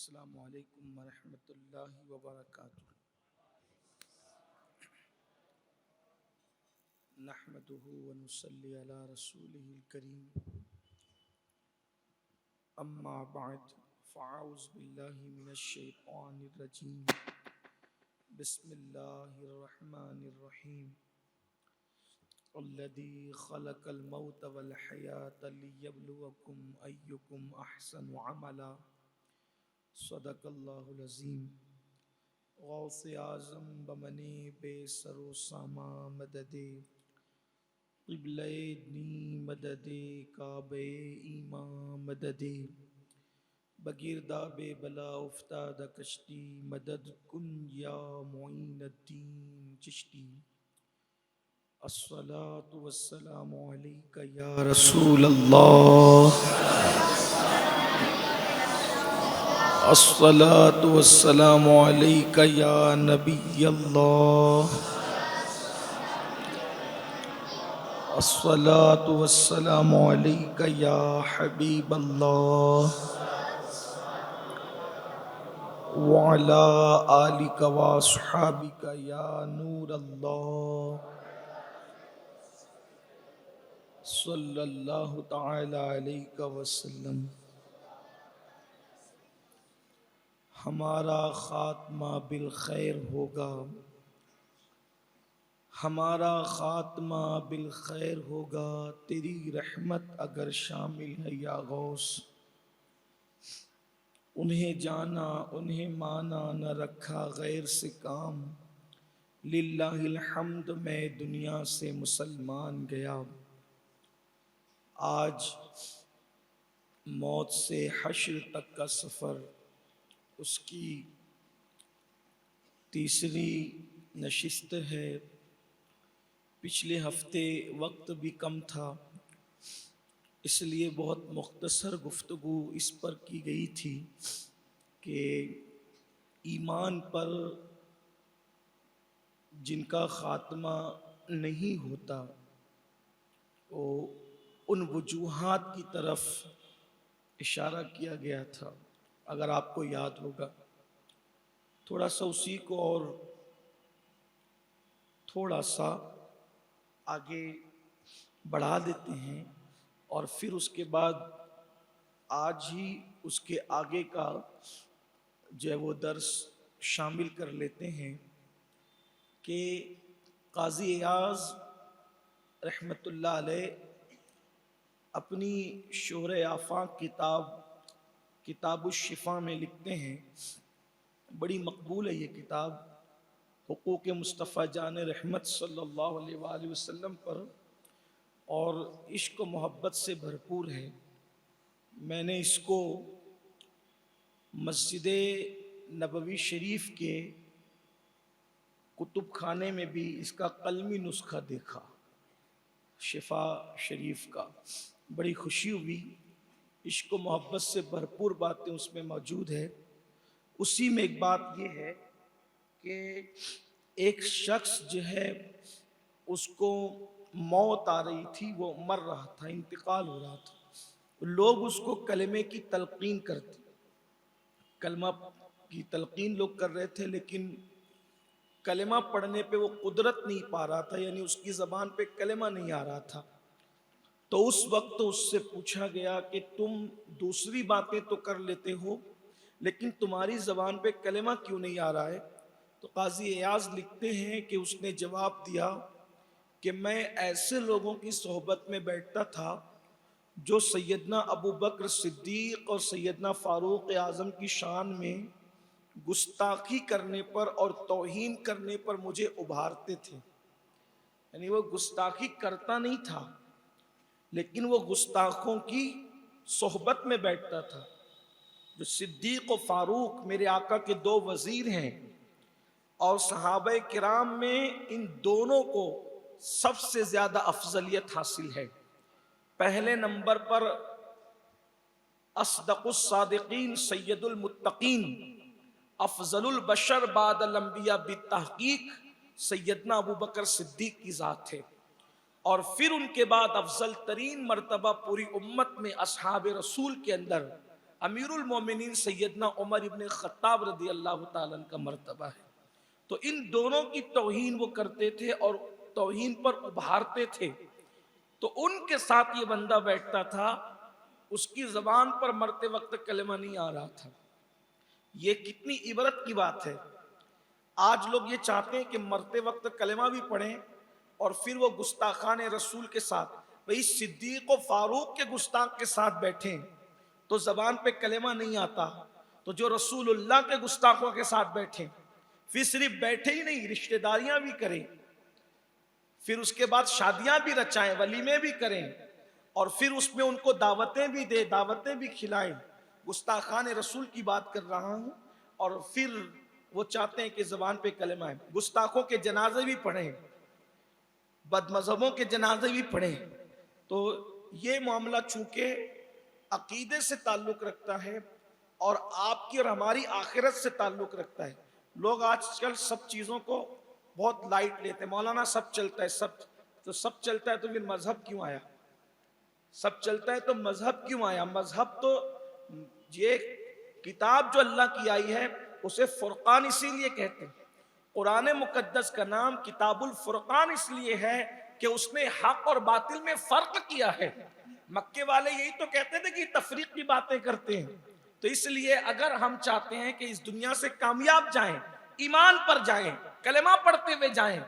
अस्सलामु अलैकुम वरहमतुल्लाहि वबरकातुहू। नहमदुहु व नुसल्ली अला रसूलिहिल करीम। अम्मा बअद फ़अऊज़ु बिल्लाहि मिनश शैतानिर रजीम। बिस्मिल्लाहिर रहमानिर रहीम। अल्लज़ी खलक़ल मौत वल हयात लियब्लुवकुम अय्युकुम अहसनु अमला। सदक़ल्लाहुल अज़ीम। गौसे आज़म बमने बेसरो सामा मददे क़िबले नी मददे काबे ईमा मददे बगिरदाबे बला उफ्ताद कश्ती मदद कुन या मुईनुद्दीन चिश्ती। अस्सलातु वस्सलामु अलैका या रसूल अल्लाह। अस्सलातु वस्सलामु अलैका या नबी अल्लाह। अस्सलातु वस्सलामु अलैका या हबीब अल्लाह व अला आलिका व अस्हाबिका या नूर अल्लाह सल्लल्लाहु तआला अलैका वसल्लम। हमारा खात्मा बिल खैर होगा, हमारा खात्मा बिल खैर होगा, तेरी रहमत अगर शामिल है या गौस। उन्हें जाना उन्हें माना न रखा गैर से काम, लिल्लाहिल हम्द मैं दुनिया से मुसलमान गया। आज मौत से हश्र तक का सफ़र, उसकी तीसरी नशिस्त है। पिछले हफ्ते वक्त भी कम था, इसलिए बहुत मुख्तसर गुफ्तगू इस पर की गई थी कि ईमान पर जिनका ख़ात्मा नहीं होता वो उन वजूहात की तरफ इशारा किया गया था। अगर आपको याद होगा, थोड़ा सा उसी को और थोड़ा सा आगे बढ़ा देते हैं और फिर उसके बाद आज ही उसके आगे का जो है वो दर्स शामिल कर लेते हैं कि काज़ी इयाज़ रहमतुल्लाह अलैह अपनी शोहर आफाक किताबुश्शिफा में लिखते हैं, बड़ी मकबूल है ये किताब, हुकूक़ मुस्तफ़ा जान रहमत सल्लल्लाहु अलैहि वसल्लम पर और इश्क व मोहब्बत से भरपूर है। मैंने इसको मस्जिद नबवी शरीफ के कुतुब खाने में भी इसका कलमी नुस्खा देखा, शिफा शरीफ का। बड़ी खुशी हुई, इश्क व मोहब्बत से भरपूर बातें उसमें मौजूद है। उसी में एक बात ये है कि एक शख्स जो है उसको मौत आ रही थी, वो मर रहा था, इंतकाल हो रहा था। लोग उसको कलमे की तलकीन करते, कलमा की तलकीन लोग कर रहे थे, लेकिन कलमा पढ़ने पे वो कुदरत नहीं पा रहा था, यानी उसकी ज़बान पे कलमा नहीं आ रहा था। तो उस वक्त उससे पूछा गया कि तुम दूसरी बातें तो कर लेते हो, लेकिन तुम्हारी ज़बान पे कलमा क्यों नहीं आ रहा है? तो काज़ी इयाज़ लिखते हैं कि उसने जवाब दिया कि मैं ऐसे लोगों की सोहबत में बैठता था जो सैयदना अबू बकर सिद्दीक़ और सैयदना फ़ारूक आज़म की शान में गुस्ताखी करने पर और तौहीन करने पर मुझे उभारते थे। यानी वो गुस्ताखी करता नहीं था, लेकिन वो गुस्ताखों की सोहबत में बैठता था। जो सिद्दीक़ और फ़ारूक मेरे आका के दो वज़ीर हैं, और सहाबे किराम में इन दोनों को सबसे ज़्यादा अफजलियत हासिल है। पहले नंबर पर अस्दक़ुस सादिक़ीन सैयदुल मुत्तक़ीन अफजलुल बशर बादल अंबिया बित्तहक़ीक़ सैयदना अबू बकर सिद्दीक़ की ज़ात है। और फिर उनके बाद अफजल तरीन मर्तबा पूरी उम्मत में असहाब रसूल के अंदर अमीरुल मोमिनीन सैयदना उमर इब्न खत्ताब रदी अल्लाह ताला अन्हु का मर्तबा है। तो इन दोनों की तौहीन वो करते थे और तौहीन पर उभारते थे। तो उनके साथ ये बंदा बैठता था, उसकी जबान पर मरते वक्त कलमा नहीं आ रहा था। ये कितनी इबरत की बात है। आज लोग ये चाहते हैं कि मरते वक्त कलमा भी पढ़ें और फिर वो गुस्ताखान रसूल के साथ, भाई सिद्दीक व फारूक के गुस्ताख के साथ बैठें तो जबान पे कलमा नहीं आता, तो जो रसूलुल्लाह के गुस्ताखों के साथ बैठें, फिर सिर्फ बैठे ही नहीं, रिश्तेदारियां भी करें, फिर उसके बाद शादियां भी रचाएं, वलीमे भी करें और फिर उसमें उनको दावतें भी दे, दावतें भी खिलाएं। गुस्ताखान रसूल की बात कर रहा हूं। और फिर वो चाहते हैं कि जबान पे कलमा है। गुस्ताखों के जनाजे भी पढ़ें, बदमजहबों के जनाजे भी पढ़ें। तो ये मामला चूंकि अकीदे से ताल्लुक रखता है और आपकी और हमारी आखिरत से ताल्लुक रखता है। लोग आजकल सब चीज़ों को बहुत लाइट लेते हैं। मौलाना सब चलता है, सब चलता है तो फिर मजहब क्यों आया? सब चलता है तो मजहब क्यों आया? मजहब तो ये किताब जो अल्लाह की आई है उसे फुरकान इसीलिए कहते हैं। कुरान मुकद्दस का नाम किताबुल फुरकान इसलिए है कि उसने हक और बातिल में फर्क किया है। मक्के वाले यही तो कहते थे कि तफरीक की बातें करते हैं। तो इसलिए अगर हम चाहते हैं कि इस दुनिया से कामयाब जाएं, ईमान पर जाएं, कलेमा पढ़ते हुए जाएं,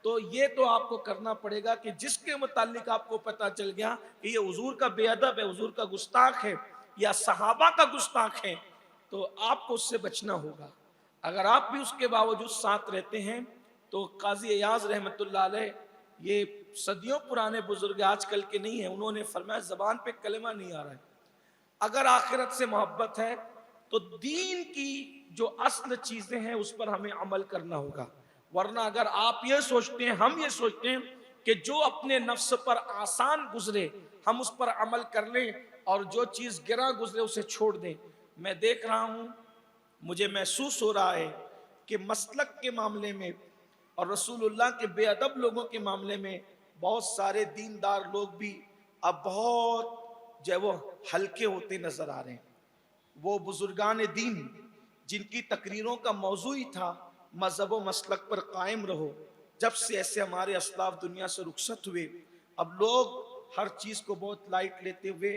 तो ये तो आपको करना पड़ेगा कि जिसके मुतालिक आपको पता चल गया कि ये हुजूर का बेअदब है, हुजूर का गुस्ताख है या सहाबा का गुस्ताख है, तो आपको उससे बचना होगा। अगर आप भी उसके बावजूद साथ रहते हैं तो काजी अयाज रहमतुल्लाह अलैह, ये सदियों पुराने बुजुर्ग आजकल के नहीं है, उन्होंने फरमाया जबान पे कलमा नहीं आ रहा है। अगर आखिरत से मोहब्बत है तो दीन की जो असल चीजें हैं उस पर हमें अमल करना होगा। वरना अगर आप ये सोचते हैं, हम ये सोचते हैं कि जो अपने नफ्स पर आसान गुजरे हम उस पर अमल कर लें और जो चीज़ गिरा गुजरे उसे छोड़ दें। मैं देख रहा हूँ, मुझे महसूस हो रहा है कि मसलक के मामले में और रसूलुल्लाह के बेअदब लोगों के मामले में बहुत सारे दीनदार लोग भी अब बहुत जो वो हल्के होते नजर आ रहे हैं। वो बुजुर्गान दीन जिनकी तकरीरों का मौजू ही था मजहब व मसलक पर कायम रहो, जब से ऐसे हमारे असलाफ दुनिया से रुखसत हुए, अब लोग हर चीज़ को बहुत लाइट लेते हुए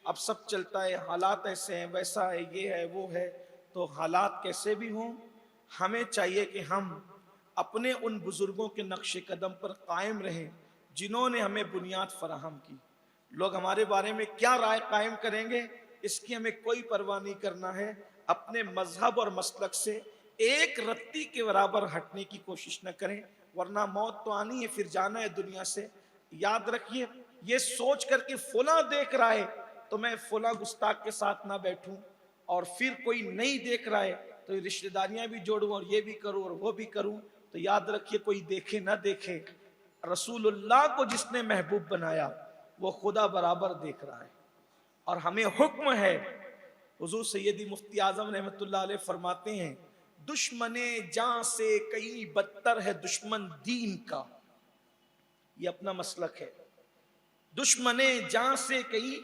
अब सब चलता है, हालात ऐसे हैं, वैसा है, ये है, वो है। तो हालात कैसे भी हों, हमें चाहिए कि हम अपने उन बुजुर्गों के नक्श कदम पर कायम रहें जिन्होंने हमें बुनियाद फराहम की। लोग हमारे बारे में क्या राय कायम करेंगे इसकी हमें कोई परवाह नहीं करना है। अपने मजहब और मसलक से एक रत्ती के बराबर हटने की कोशिश न करें, वरना मौत तो आनी है, फिर जाना है दुनिया से। याद रखिए, ये सोच कर के फुला देख रहा है तो मैं फुला गुस्ताख के साथ ना बैठूं, और फिर कोई नहीं देख रहा है तो रिश्तेदारियां भी जोड़ूं और ये भी करूं और वो भी करूं। तो याद रखिए, कोई देखे ना देखे, रसूलुल्लाह को जिसने महबूब बनाया वो खुदा बराबर देख रहा है। और हमें हुक्म है, हुजूर सैयदी मुफ्ती आजम रहमतुल्लाह अलैह फरमाते हैं, दुश्मने जान से कई बदतर है दुश्मन दीन का। ये अपना मसलक है। दुश्मने जान से कई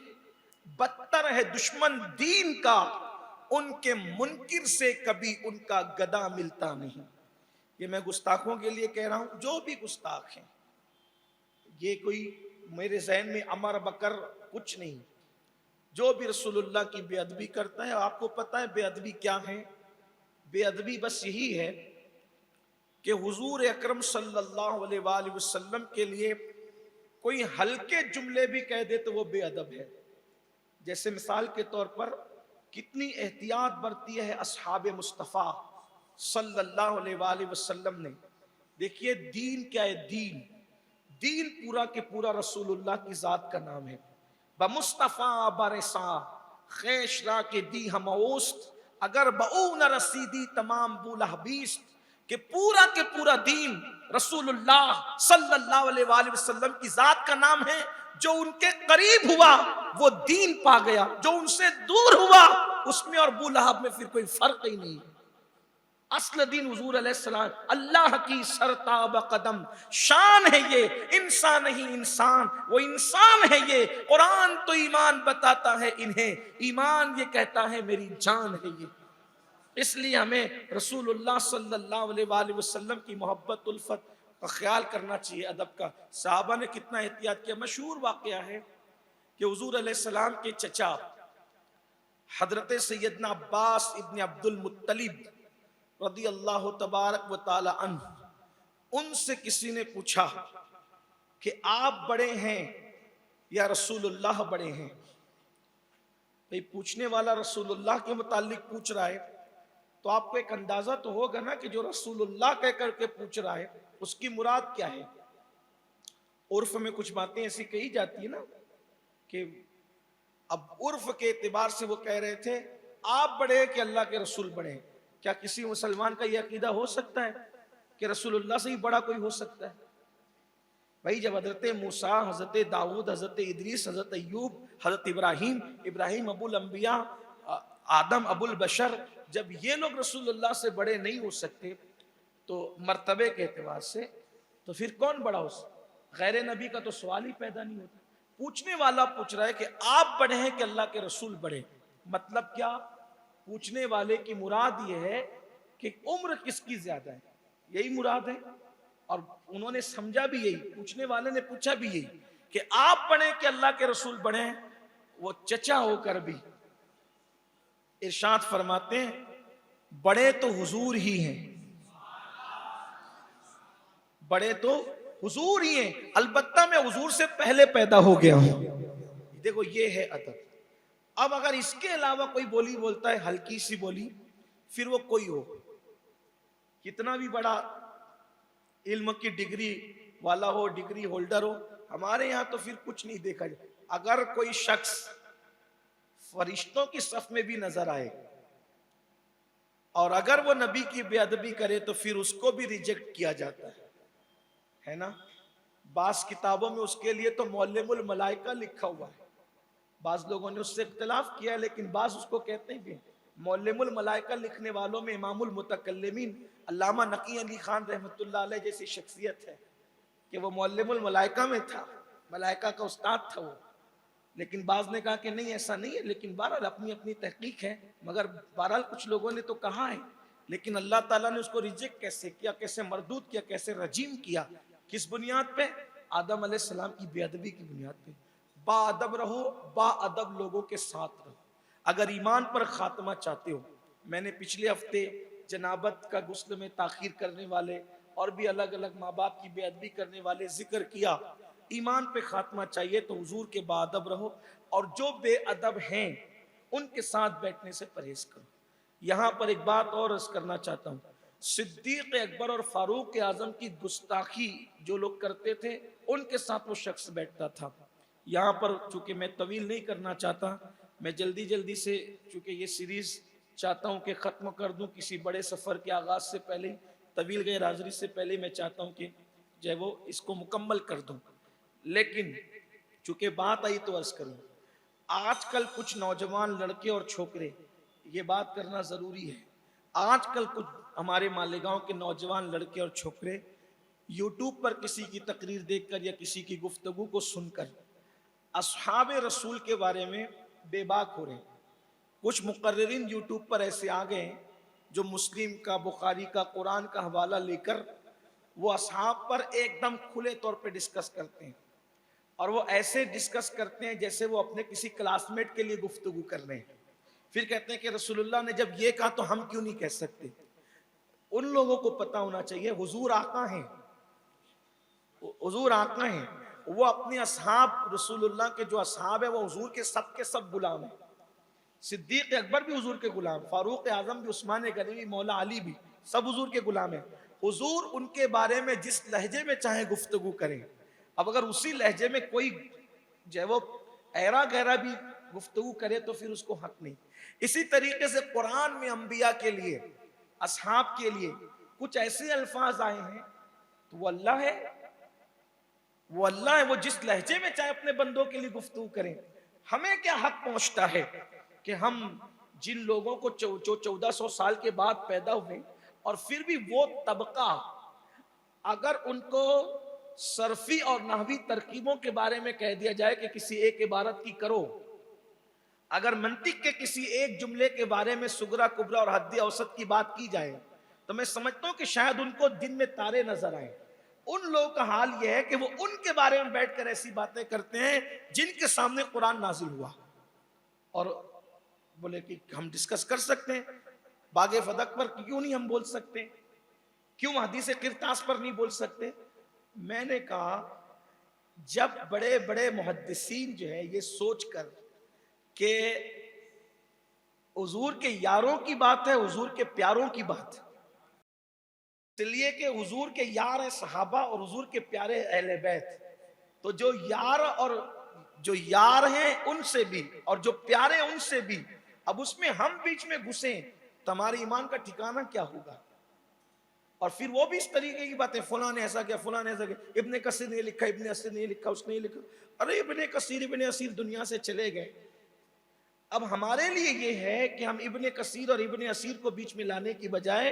बदतर है दुश्मन दीन का, उनके मुनकिर से कभी उनका गदा मिलता नहीं। ये मैं गुस्ताखों के लिए कह रहा हूं, जो भी गुस्ताख हैं। ये कोई मेरे जहन में अमर बकर कुछ नहीं। जो भी रसूलुल्लाह की बेअदबी करता है, आपको पता है बेअदबी क्या है? बेअदबी बस यही है कि हुजूर अकरम सल्लल्लाहु अलैहि वसल्लम के लिए कोई हल्के जुमले भी कह दे तो वो बेअदब है। जैसे मिसाल के तौर पर कितनी एहतियात बरती है असहाबे मुस्तफ़ा सल्लल्लाहु अलैहि वसल्लम ने। देखिए दीन क्या है, दीन पूरा के पूरा रसूलुल्लाह की जात का नाम है। बमुस्तफ़ा बरसा खैशरा के दी हम ओस्त, अगर बऊ न रसीदी तमाम बुलहबीस, कि पूरा के पूरा दीन रसूलुल्लाह सल्लल्लाहु अलैहि वसल्लम की जात का नाम है। जो उनके करीब हुआ वो दीन पा गया, जो उनसे दूर हुआ उसमें और बुलहब में फिर कोई फर्क ही नहीं। अस्ल दीन हुजूर अलैहिस्सलाम, अल्लाह की सरताब कदम शान है ये, इंसान नहीं इंसान, वो इंसान है ये। कुरान तो ईमान बताता है इन्हें, ईमान ये कहता है मेरी जान है ये। इसलिए हमें रसूलुल्लाह सल्लल्लाहु अलैहि वसल्लम की मोहब्बत उल्फत का ख्याल करना चाहिए, अदब का। साहबा ने कितना एहतियात किया। मशहूर वाक़या है कि हुजूर अलैहिस्सलाम के चचा हजरत सैयदना अब्बास इब्न अब्दुल मुत्तलिब रदी अल्लाह तबारक व तआला अन्हु, उनसे किसी ने पूछा कि आप बड़े हैं या रसूलुल्लाह बड़े हैं। भाई पूछने वाला रसूलुल्लाह के मुतालिक पूछ रहा है तो आपको एक अंदाजा तो होगा ना कि जो रसूलुल्लाह कह करके पूछ रहा है उसकी मुराद क्या है। उर्फ में कुछ बातें ऐसी कही जाती है ना कि अब उर्फ के एतबार से वो कह रहे थे आप बड़े हैं कि अल्लाह के रसूल बड़े हैं। क्या किसी मुसलमान का यह अकीदा हो सकता है कि रसूलुल्लाह से ही बड़ा कोई हो सकता है? भाई जब हजरत मूसा, हजरत दाऊद, हजरत इदरीस, हजरत अय्यूब, हजरत इब्राहिम, इब्राहिम अबुल अंबिया, आदम अबुल बशर, जब ये लोग रसूलुल्लाह से बड़े नहीं हो सकते तो मर्तबे के एतबार से, तो फिर कौन बड़ा हो सकता? गैर नबी का तो सवाल ही पैदा नहीं होता। पूछने वाला पूछ रहा है कि आप बड़े हैं कि अल्लाह के रसूल बड़े। मतलब क्या? पूछने वाले की मुराद ये है कि उम्र किसकी ज्यादा है, यही मुराद है। और उन्होंने समझा भी यही, पूछने वाले ने पूछा भी यही कि आप बड़े कि अल्लाह के रसूल बड़े हैं। वो चचा होकर भी इरशाद फरमाते हैं बड़े तो हुजूर ही हैं, बड़े तो हुजूर ही हैं, अलबत्ता मैं हुजूर से पहले पैदा हो गया हूं। देखो ये है अदब। अब अगर इसके अलावा कोई बोली बोलता है, हल्की सी बोली, फिर वो कोई हो, कितना भी बड़ा इल्म की डिग्री वाला हो, डिग्री होल्डर हो, हमारे यहां तो फिर कुछ नहीं देखा जाए। अगर कोई शख्स फरिश्तों की सफ में भी नजर आए और अगर वो नबी की बेअदबी करे तो फिर उसको भी रिजेक्ट किया जाता है ना। बास किताबों में उसके लिए तो मौल्लिमुल मलाइका लिखा हुआ है। बाज लोगों ने उससे इख्तिलाफ किया लेकिन बाज उसको कहते हैं। मौल्लिमुल मलाइका लिखने वालों में इमामुल मुतकल्लिमीन अल्लामा नकी अली खान रहमतुल्लाह अलैह जैसी शख्सियत है कि वो मौल्लिमुल मलाइका में था, मलाइका का उस्ताद था वो। लेकिन बाज ने कहा कि नहीं ऐसा नहीं है, लेकिन बहरहाल अपनी अपनी तहकीक है। मगर बहरहाल कुछ लोगों ने तो कहा है, लेकिन अल्लाह ताला ने उसको रिजेक्ट कैसे किया, कैसे मरदूद किया, कैसे रजीम किया, किस बुनियाद पे? आदम अलैहिस्सलाम की बेअदबी की बुनियाद पे। बाअदब रहो, बाअदब लोगों के साथ रहो। अगर ईमान पर खात्मा चाहते हो, मैंने पिछले हफ्ते जनाबत का गुस्ल में ताखीर करने वाले और भी अलग अलग माँ बाप की बेअदबी करने वाले जिक्र किया। ईमान पे खात्मा चाहिए तो हुजूर के बाअदब रहो और जो बेअदब हैं उनके साथ बैठने से परहेज करो। यहां पर एक बात और अर्ज करना चाहता हूं, सिद्दीक अकबर और फारूक आजम की गुस्ताखी जो लोग करते थे उनके साथ वो शख्स बैठता था। यहाँ पर चूंकि मैं तवील नहीं करना चाहता, मैं जल्दी जल्दी से चूंकि ये सीरीज चाहता हूँ कि ख़त्म कर दूँ किसी बड़े सफ़र के आगाज़ से पहले, तवील गैर हाज़िरी से पहले मैं चाहता हूँ कि जो है वो इसको मुकम्मल कर दूँ। लेकिन चूंकि बात आई तो अर्ज़ करूँ, आजकल कुछ नौजवान लड़के और छोकरे, ये बात करना ज़रूरी है, आजकल कुछ हमारे मालेगांव के नौजवान लड़के और छोकरे यूट्यूब पर किसी की तकरीर देखकर या किसी की गुफ्तगू को सुनकर अस्हाबे रसूल के बारे में बेबाक हो रहे हैं। कुछ मुकर्रिरीन यूट्यूब पर ऐसे आ गए हैं जो मुस्लिम का, बुखारी का, कुरान का हवाला लेकर वो असहाब पर एकदम खुले तौर पे डिस्कस करते हैं और वो ऐसे डिस्कस करते हैं जैसे वो अपने किसी क्लासमेट के लिए गुफ्तगू कर रहे हैं। फिर कहते हैं कि रसूलुल्लाह ने जब ये कहा तो हम क्यों नहीं कह सकते। उन लोगों को पता होना चाहिए हुजूर आका हैं, हुजूर आका हैं, वो अपने असहाब रसूलुल्लाह के जो असहाब है वो हुजूर के सब गुलाम हैं। सिद्दीक अकबर भी हुजूर के गुलाम, फारूक आजम भी, उस्मान गनी भी, मौला अली भी, सब हुजूर के गुलाम हैं। हुजूर उनके बारे में जिस लहजे में चाहे गुफ्तगू करें, अब अगर उसी लहजे में कोई जो है वो ऐरा गहरा भी गुफ्तगू करे तो फिर उसको हक नहीं। इसी तरीके से कुरान में अंबिया के लिए, असहाब के लिए कुछ ऐसे अल्फाज आए हैं तो वो अल्लाह है, वो अल्लाह है, वो जिस लहजे में चाहे अपने बंदों के लिए गुफ्तगू करें। हमें क्या हक पहुंचता है कि हम जिन लोगों को जो 1400 साल के बाद पैदा हुए और फिर भी वो तबका अगर उनको सरफी और नहवी तरकीबों के बारे में कह दिया जाए कि किसी एक इबारत की करो, अगर मंतिक के किसी एक जुमले के बारे में सुगरा कुबरा और हद्दी औसत की बात की जाए तो मैं समझता हूं कि शायद उनको दिन में तारे नजर आए। उन लोगों का हाल यह है कि वो उनके बारे में बैठकर ऐसी बातें करते हैं जिनके सामने कुरान नाजिल हुआ, और बोले कि हम डिस्कस कर सकते हैं, बागे फदक पर क्यों नहीं हम बोल सकते, क्यों हदीस किरतास पर नहीं बोल सकते। मैंने कहा जब बड़े बड़े मुहद्दिसीन जो है ये सोचकर कि हुजूर के यारों की बात है, हुजूर के प्यारों की बात है, इसलिए कि हुजूर के यार है सहाबा और हुजूर के प्यारे अहले बैत, तो जो यार हैं उनसे भी और जो प्यारे हैं उनसे भी, अब उसमें हम बीच में घुसे तो हमारे ईमान का ठिकाना क्या होगा। और फिर वो भी इस तरीके की बातें, फलां ने ऐसा किया, फलां ने ऐसा किया, इब्ने कसीर ने लिखा, इब्ने असीर ने लिखा, उसने लिखा। अरे इब्ने कसीर इब्ने असीर दुनिया से चले गए। अब हमारे लिए ये है कि हम इब्ने कसीर और इब्ने असीर को बीच में लाने की बजाय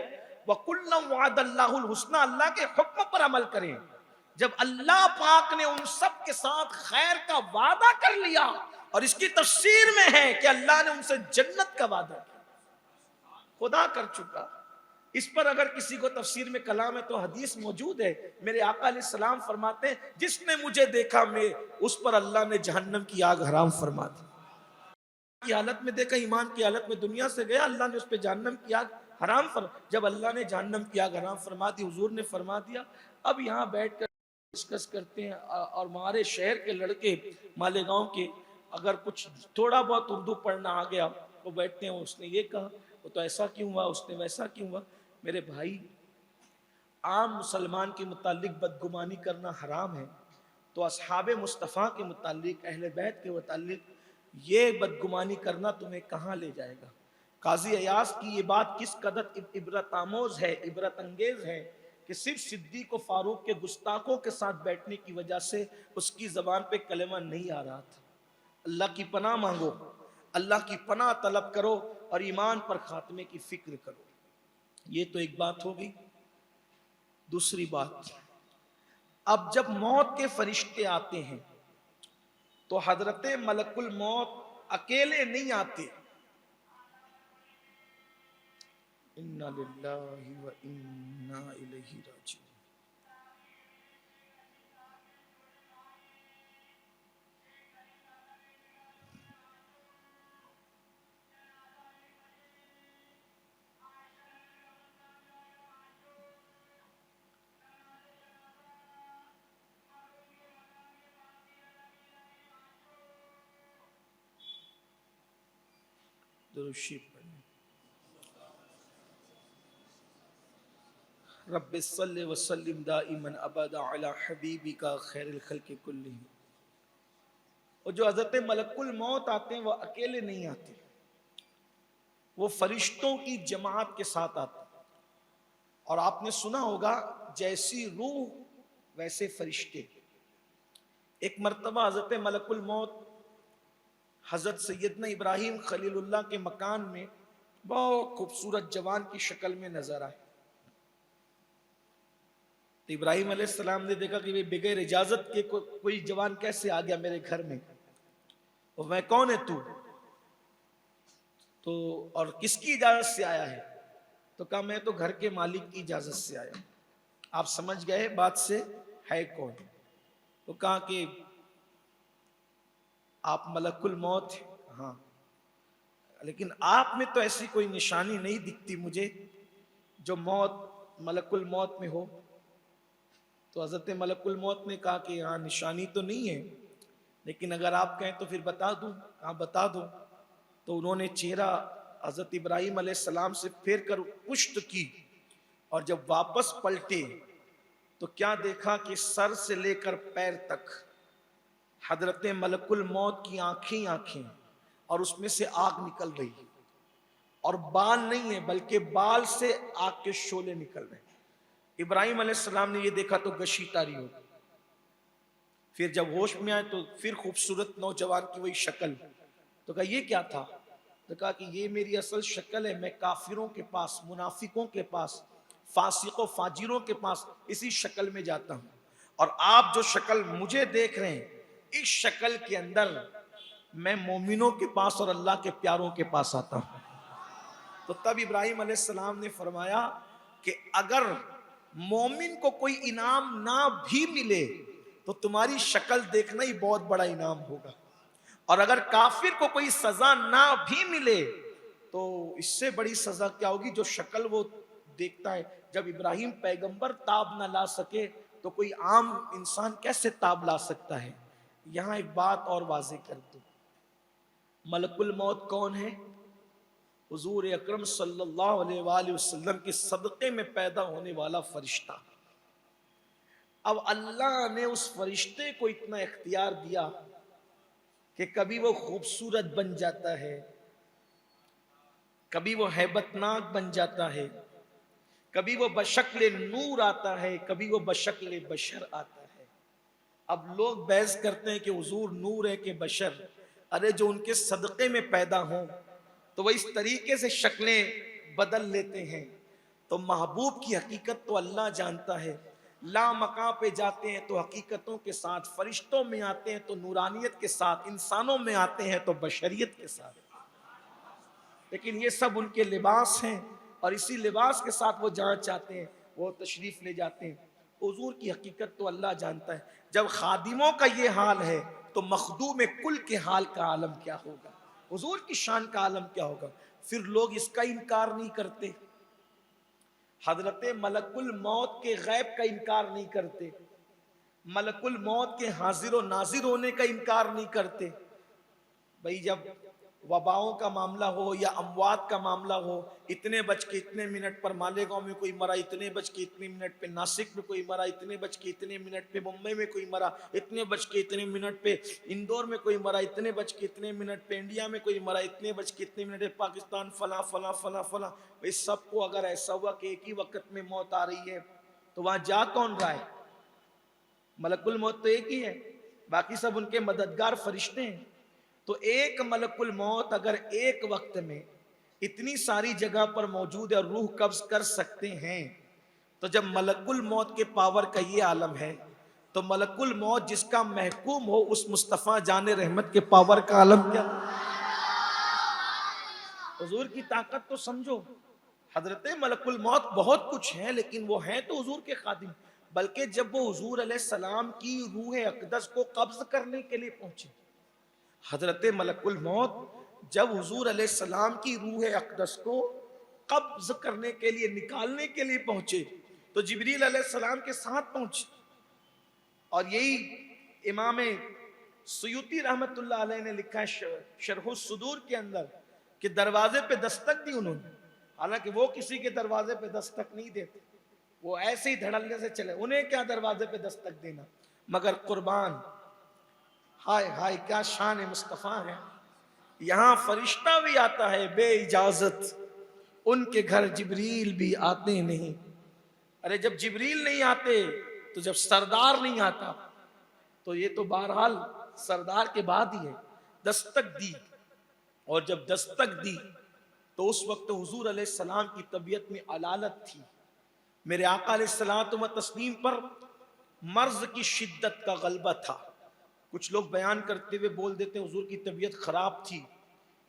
वकुल्लम वअदल्लाहुल हुस्ना, अल्लाह के हुक्म पर अमल करें। जब अल्लाह पाक ने उन सब के साथ खैर का वादा कर लिया, और इसकी तफसीर में है कि अल्लाह ने उनसे जन्नत का वादा किया, खुदा कर चुका। इस पर अगर किसी को तफसीर में कलाम है तो हदीस मौजूद है। मेरे आका अलैहिस्सलाम फरमाते हैं जिसने मुझे देखा मैं उस पर अल्लाह ने जहन्नम की आग हराम फरमा दी। की हालत में देखा, ईमान की हालत में दुनिया से गया, अल्लाह ने उस पर जहन्नम की आग हराम जब अल्लाह ने जहन्नम की आग हराम फरमा दी, हुजूर ने फरमा दिया। अब यहाँ बैठ कर डिस्कस करते हैं, और हमारे शहर के लड़के मालेगांव के अगर कुछ थोड़ा बहुत उर्दू पढ़ना आ गया वो बैठते हैं, उसने ये कहा, वो तो ऐसा क्यों हुआ, उसने वैसा क्यों हुआ। मेरे भाई, आम मुसलमान के मुतालिक बदगुमानी करना हराम है, तो असहाब मुस्तफ़ा के मुतालिक, अहले बैत के मुतालिक ये बदगुमानी करना तुम्हें कहाँ ले जाएगा। काजी अयाज की ये बात किस कदर इबरत आमोज है, इबरत अंगेज है कि सिर्फ सिद्दीक़ व फारूक के गुस्ताखों के साथ बैठने की वजह से उसकी ज़बान पे कलमा नहीं आ रहा था। अल्लाह की पनाह मांगो, अल्लाह की पनाह तलब करो और ईमान पर खात्मे की फिक्र करो। ये तो एक बात हो गई। दूसरी बात, अब जब मौत के फरिश्ते आते हैं तो हजरत मलकुल मौत अकेले नहीं आते। इन्ना लिल्लाहि व इन्ना इलैहि राजिऊन। रब्बि सल्लि व सल्लिम दाइमन अबदा अला हबीबिका खैरुल खल्क़ि कुल्लिहिम। और जो हज़रत मलकुल मौत आते हैं वो अकेले नहीं आते, वो फरिश्तों की जमात के साथ आते हैं। और आपने सुना होगा जैसी रूह वैसे फरिश्ते। एक मर्तबा हज़रत मलकुल मौत हज़रत सैयदना इब्राहीम खलीलुल्लाह के मकान में बहुत खूबसूरत जवान की शक्ल में नजर आए। तो इब्राहिम अलैहिस्सलाम ने देखा कि भाई बगैर इजाजत के कोई जवान कैसे आ गया मेरे घर में, और मैं कौन है तू, तो और किसकी इजाजत से आया है, तो कहा मैं तो घर के मालिक की इजाजत से आया। आप समझ गए बात से है कौन। तो कहा कि आप मलकुल मौत हैं। हाँ, लेकिन आप में तो ऐसी कोई निशानी नहीं दिखती मुझे जो मौत मलकुल मौत में हो। तो हज़रत मलकुल मौत ने कहा कि हाँ निशानी तो नहीं है, लेकिन अगर आप कहें तो फिर बता दूं। कहा बता दो। तो उन्होंने चेहरा हज़रत इब्राहीम अलैहिस्सलाम से फेर कर पुश्त की, और जब वापस पलटे तो क्या देखा कि सर से लेकर पैर तक हजरत मलकुल मौत की आंखें आंखें, और उसमें से आग निकल रही, और बाल नहीं है बल्कि बाल से आग के शोले निकल रहे। इब्राहिम अलैहिस्सलाम ने ये देखा तो गशी तारी हो। फिर जब होश में आए तो फिर खूबसूरत नौजवान की वही शक्ल। तो कहा ये क्या था, तो कहा कि ये मेरी असल शक्ल है, मैं काफिरों के पास, मुनाफिकों के पास फासिकों फाजिरों के पास इसी शक्ल में जाता हूँ, और आप जो शक्ल मुझे देख रहे हैं, इस शक्ल के अंदर मैं मोमिनों के पास और अल्लाह के प्यारों के पास आता हूँ। तो तब इब्राहिम अलैहिस्सलाम ने फरमाया कि अगर मोमिन को कोई इनाम ना भी मिले तो तुम्हारी शक्ल देखना ही बहुत बड़ा इनाम होगा, और अगर काफिर को कोई सजा ना भी मिले तो इससे बड़ी सजा क्या होगी जो शक्ल वो देखता है। जब इब्राहिम पैगंबर ताब ना ला सके तो कोई आम इंसान कैसे ताब ला सकता है। यहां एक बात और वाज़ेह कर दूं, मलकुल मौत कौन है? हुजूर अकरम सल्लल्लाहु अलैहि वसल्लम के सदक़े में पैदा होने वाला फरिश्ता। अब अल्लाह ने उस फरिश्ते को इतना इख्तियार दिया कि कभी वो खूबसूरत बन जाता है, कभी वो हैबतनाक बन जाता है, कभी वो बशक्ल नूर आता है, कभी वो बशक्ल बशर आता है। अब लोग बहस करते हैं कि हुजूर नूर है कि बशर। अरे जो उनके सदक़े में पैदा हों तो वह इस तरीके से शक्लें बदल लेते हैं। तो महबूब की हकीकत तो अल्लाह जानता है। ला मकां पे जाते हैं तो हकीकतों के साथ, फरिश्तों में आते हैं तो नूरानियत के साथ, इंसानों में आते हैं तो बशरियत के साथ। लेकिन ये सब उनके लिबास हैं, और इसी लिबास के साथ वो जहाँ चाहते हैं वो तशरीफ़ ले जाते हैं। हुजूर की हकीकत तो अल्लाह जानता है। जब खादिमों का ये हाल है तो मखदूम कुल के हाल का आलम क्या होगा, हुजूर की शान का आलम क्या होगा। फिर लोग इसका इनकार नहीं करते, हजरत मलकुल मौत के गैब का इनकार नहीं करते, मलकुल मौत के हाजिर और नाजिर होने का इनकार नहीं करते। भाई जब वबाओं का मामला हो या अमवात का मामला हो, इतने बज के इतने मिनट पर मालेगांव में कोई मरा, इतने बज के इतने मिनट पे नासिक में कोई मरा, इतने बज के इतने मिनट पे मुंबई में कोई मरा, इतने बज के इतने मिनट पे इंदौर में कोई मरा, इतने बज के इतने मिनट पे इंडिया में कोई मरा, इतने बज के इतने मिनट पे पाकिस्तान, फला फला फला फला। इस सबको अगर ऐसा हुआ कि एक ही वक्त में मौत आ रही है तो वहां जा कौन रहा है? मलकुल मौत तो एक ही है, बाकी सब उनके मददगार फरिश्ते हैं। तो एक मलकुल मौत अगर एक वक्त में इतनी सारी जगह पर मौजूद है और रूह कब्ज कर सकते हैं, तो जब मलकुल मौत के पावर का ये आलम है तो मलकुल मौत जिसका महकूम हो उस मुस्तफ़ा जाने रहमत के पावर का आलम क्या? हुजूर की ताकत तो समझो। हजरत मलकुल मौत बहुत कुछ है, लेकिन वो है तो हुजूर के खादिम। बल्कि जब वो हुजूर अलैहिस्सलाम की रूह अक़दस को कब्ज करने के लिए पहुंचे, हजरत मलकुल मौत जब हुजूर अलैहिस्सलाम की रूह अक़दस को कब्ज करने के लिए, निकालने के लिए पहुंचे, तो जिब्रील अलैहिस्सलाम के साथ पहुंचे। और यही इमाम सुयूती रहमतुल्लाह अलैह ने लिखा है शरह सुदूर के अंदर कि दरवाजे पे दस्तक दी उन्होंने। हालांकि वो किसी के दरवाजे पे दस्तक नहीं देते, वो ऐसे ही धड़ल्ले से चले, उन्हें क्या दरवाजे पे दस्तक देना। मगर कुर्बान, हाय हाय क्या शान मुस्तफ़ा है। यहाँ फरिश्ता भी आता है बे इजाजत, उनके घर जिब्रील भी आते नहीं। अरे जब जिब्रील नहीं आते तो जब सरदार नहीं आता, तो ये तो बहरहाल सरदार के बाद ही है। दस्तक दी, और जब दस्तक दी तो उस वक्त हुजूर अलैहिस्सलाम की तबीयत में अलालत थी। मेरे आका अलैहिस्सलाम व तस्लीम पर मर्ज की शिद्दत का गलबा था। कुछ लोग बयान करते हुए बोल देते हैं हुजूर की तबीयत खराब थी।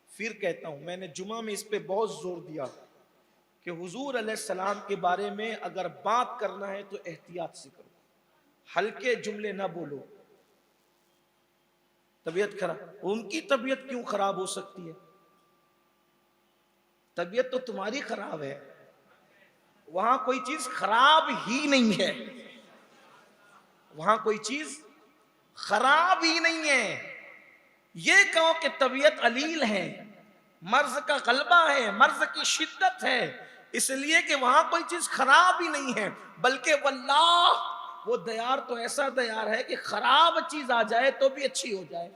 फिर कहता हूं, मैंने जुमा में इस पे बहुत जोर दिया कि हुजूर अलैहिस्सलाम के बारे में अगर बात करना है तो एहतियात से करो, हल्के जुमले ना बोलो। तबीयत खराब, उनकी तबीयत क्यों खराब हो सकती है? तबीयत तो तुम्हारी खराब है, वहां कोई चीज खराब ही नहीं है, वहां कोई चीज खराब ही नहीं है। ये कहो कि तबीयत अलील है, मर्ज का गलबा है, मर्ज की शिद्दत है, इसलिए कि वहां कोई चीज खराब ही नहीं है। बल्कि वल्लाह वो दयार तो ऐसा दयार है कि खराब चीज आ जाए तो भी अच्छी हो जाए।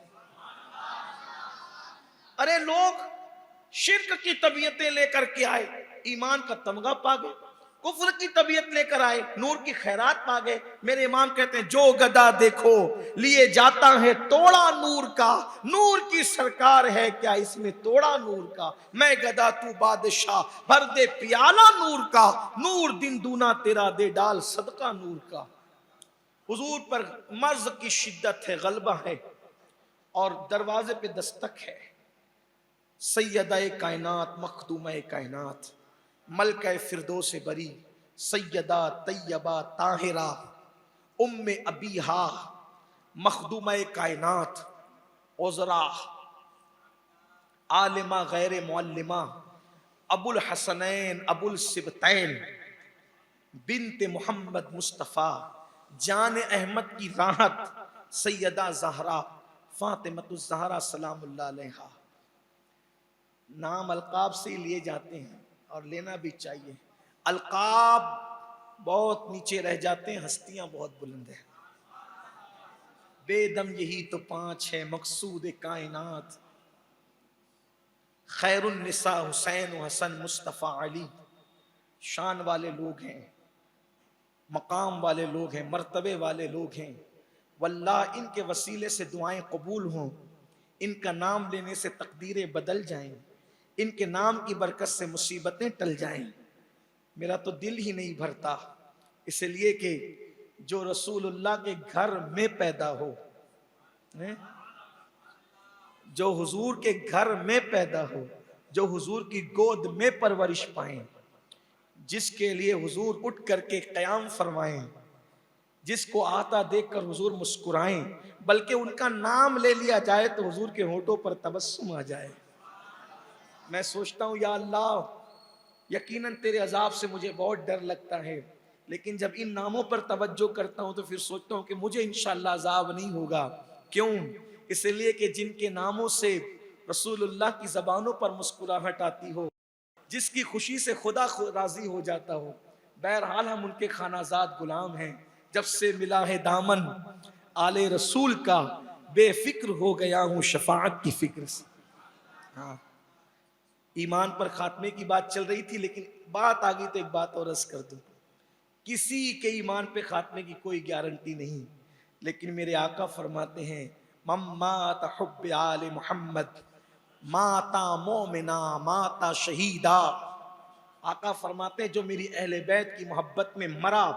अरे लोग शिर्क की तबीयतें लेकर के आए, ईमान का तमगा पा गए। कुफ्र की तबीयत लेकर आए, नूर की खैरात मांगे। मेरे इमाम कहते हैं जो गदा देखो लिए जाता है तोड़ा नूर का, नूर की सरकार है क्या इसमें तोड़ा नूर का। मैं गदा तू बादशाह भर दे पियाला नूर का, नूर दिन दूना तेरा दे डाल सदका नूर का। हुजूर पर मर्ज की शिद्दत है, गलबा है और दरवाजे पे दस्तक है। सैयदा कायनात मखदूम कायनात मलका फिरदौस बरी सैयदा तैयबा ताहिरा उम्मे अबीहा मखदूम कायनात उज़रा आलिमा गैर मुअल्लिमा अबुल हसनैन अबुल सिबतैन बिनते मोहम्मद मुस्तफ़ा जान अहमद की राहत सैयदा ज़हरा फातिमतुज़ ज़हरा सलामुल्लाह अलैहा। नाम अलकाब से ही लिए जाते हैं और लेना भी चाहिए। अलकाब बहुत नीचे रह जाते हैं, हस्तियां बहुत बुलंद हैं। बेदम यही तो पांच है मकसूद कायनात, खैरुन निसा हुसैन हसन मुस्तफ़ा अली। शान वाले लोग हैं, मकाम वाले लोग हैं, मर्तबे वाले लोग हैं। वल्लाह इनके वसीले से दुआएं कबूल हों, इनका नाम लेने से तकदीरें बदल जाएं, इनके नाम की बरकत से मुसीबतें टल जाएं। मेरा तो दिल ही नहीं भरता, इसलिए कि जो रसूलुल्लाह के घर में पैदा हो, जो हुजूर के घर में पैदा हो, जो हुजूर की गोद में परवरिश पाएं, जिसके लिए हुजूर उठ करके क़याम फरमाएं, जिसको आता देखकर हुजूर मुस्कुराएं, बल्कि उनका नाम ले लिया जाए तो हुजूर के होठों पर तबस्सुम आ जाए। मैं सोचता हूँ या अल्लाह यकीनन तेरे अजाब से मुझे बहुत डर लगता है, लेकिन जब इन नामों पर तवज्जो करता हूँ तो फिर सोचता हूँ कि मुझे इंशाअल्लाह अजाब नहीं होगा। क्यों? इसलिए कि जिनके नामों से रसूलुल्लाह की ज़बानों पर मुस्कुराहट आती हो, जिसकी खुशी से खुदा राजी हो जाता हो। बहरहाल हम उनके खानाजाद गुलाम हैं। जब से मिला है दामन आले रसूल का, बेफिक्र हो गया हूँ शफाअत की फिक्र से। हाँ, ईमान पर खात्मे की बात चल रही थी, लेकिन बात आ गई तो एक बात और अर्ज कर दूं। किसी के ईमान पे खात्मे की कोई गारंटी नहीं, लेकिन मेरे आका फरमाते हैं मम्मात हुब्बे आले मोहम्मद माता मोमिना माता शहीदा। आका फरमाते हैं जो मेरी अहले बैत की मोहब्बत में मरा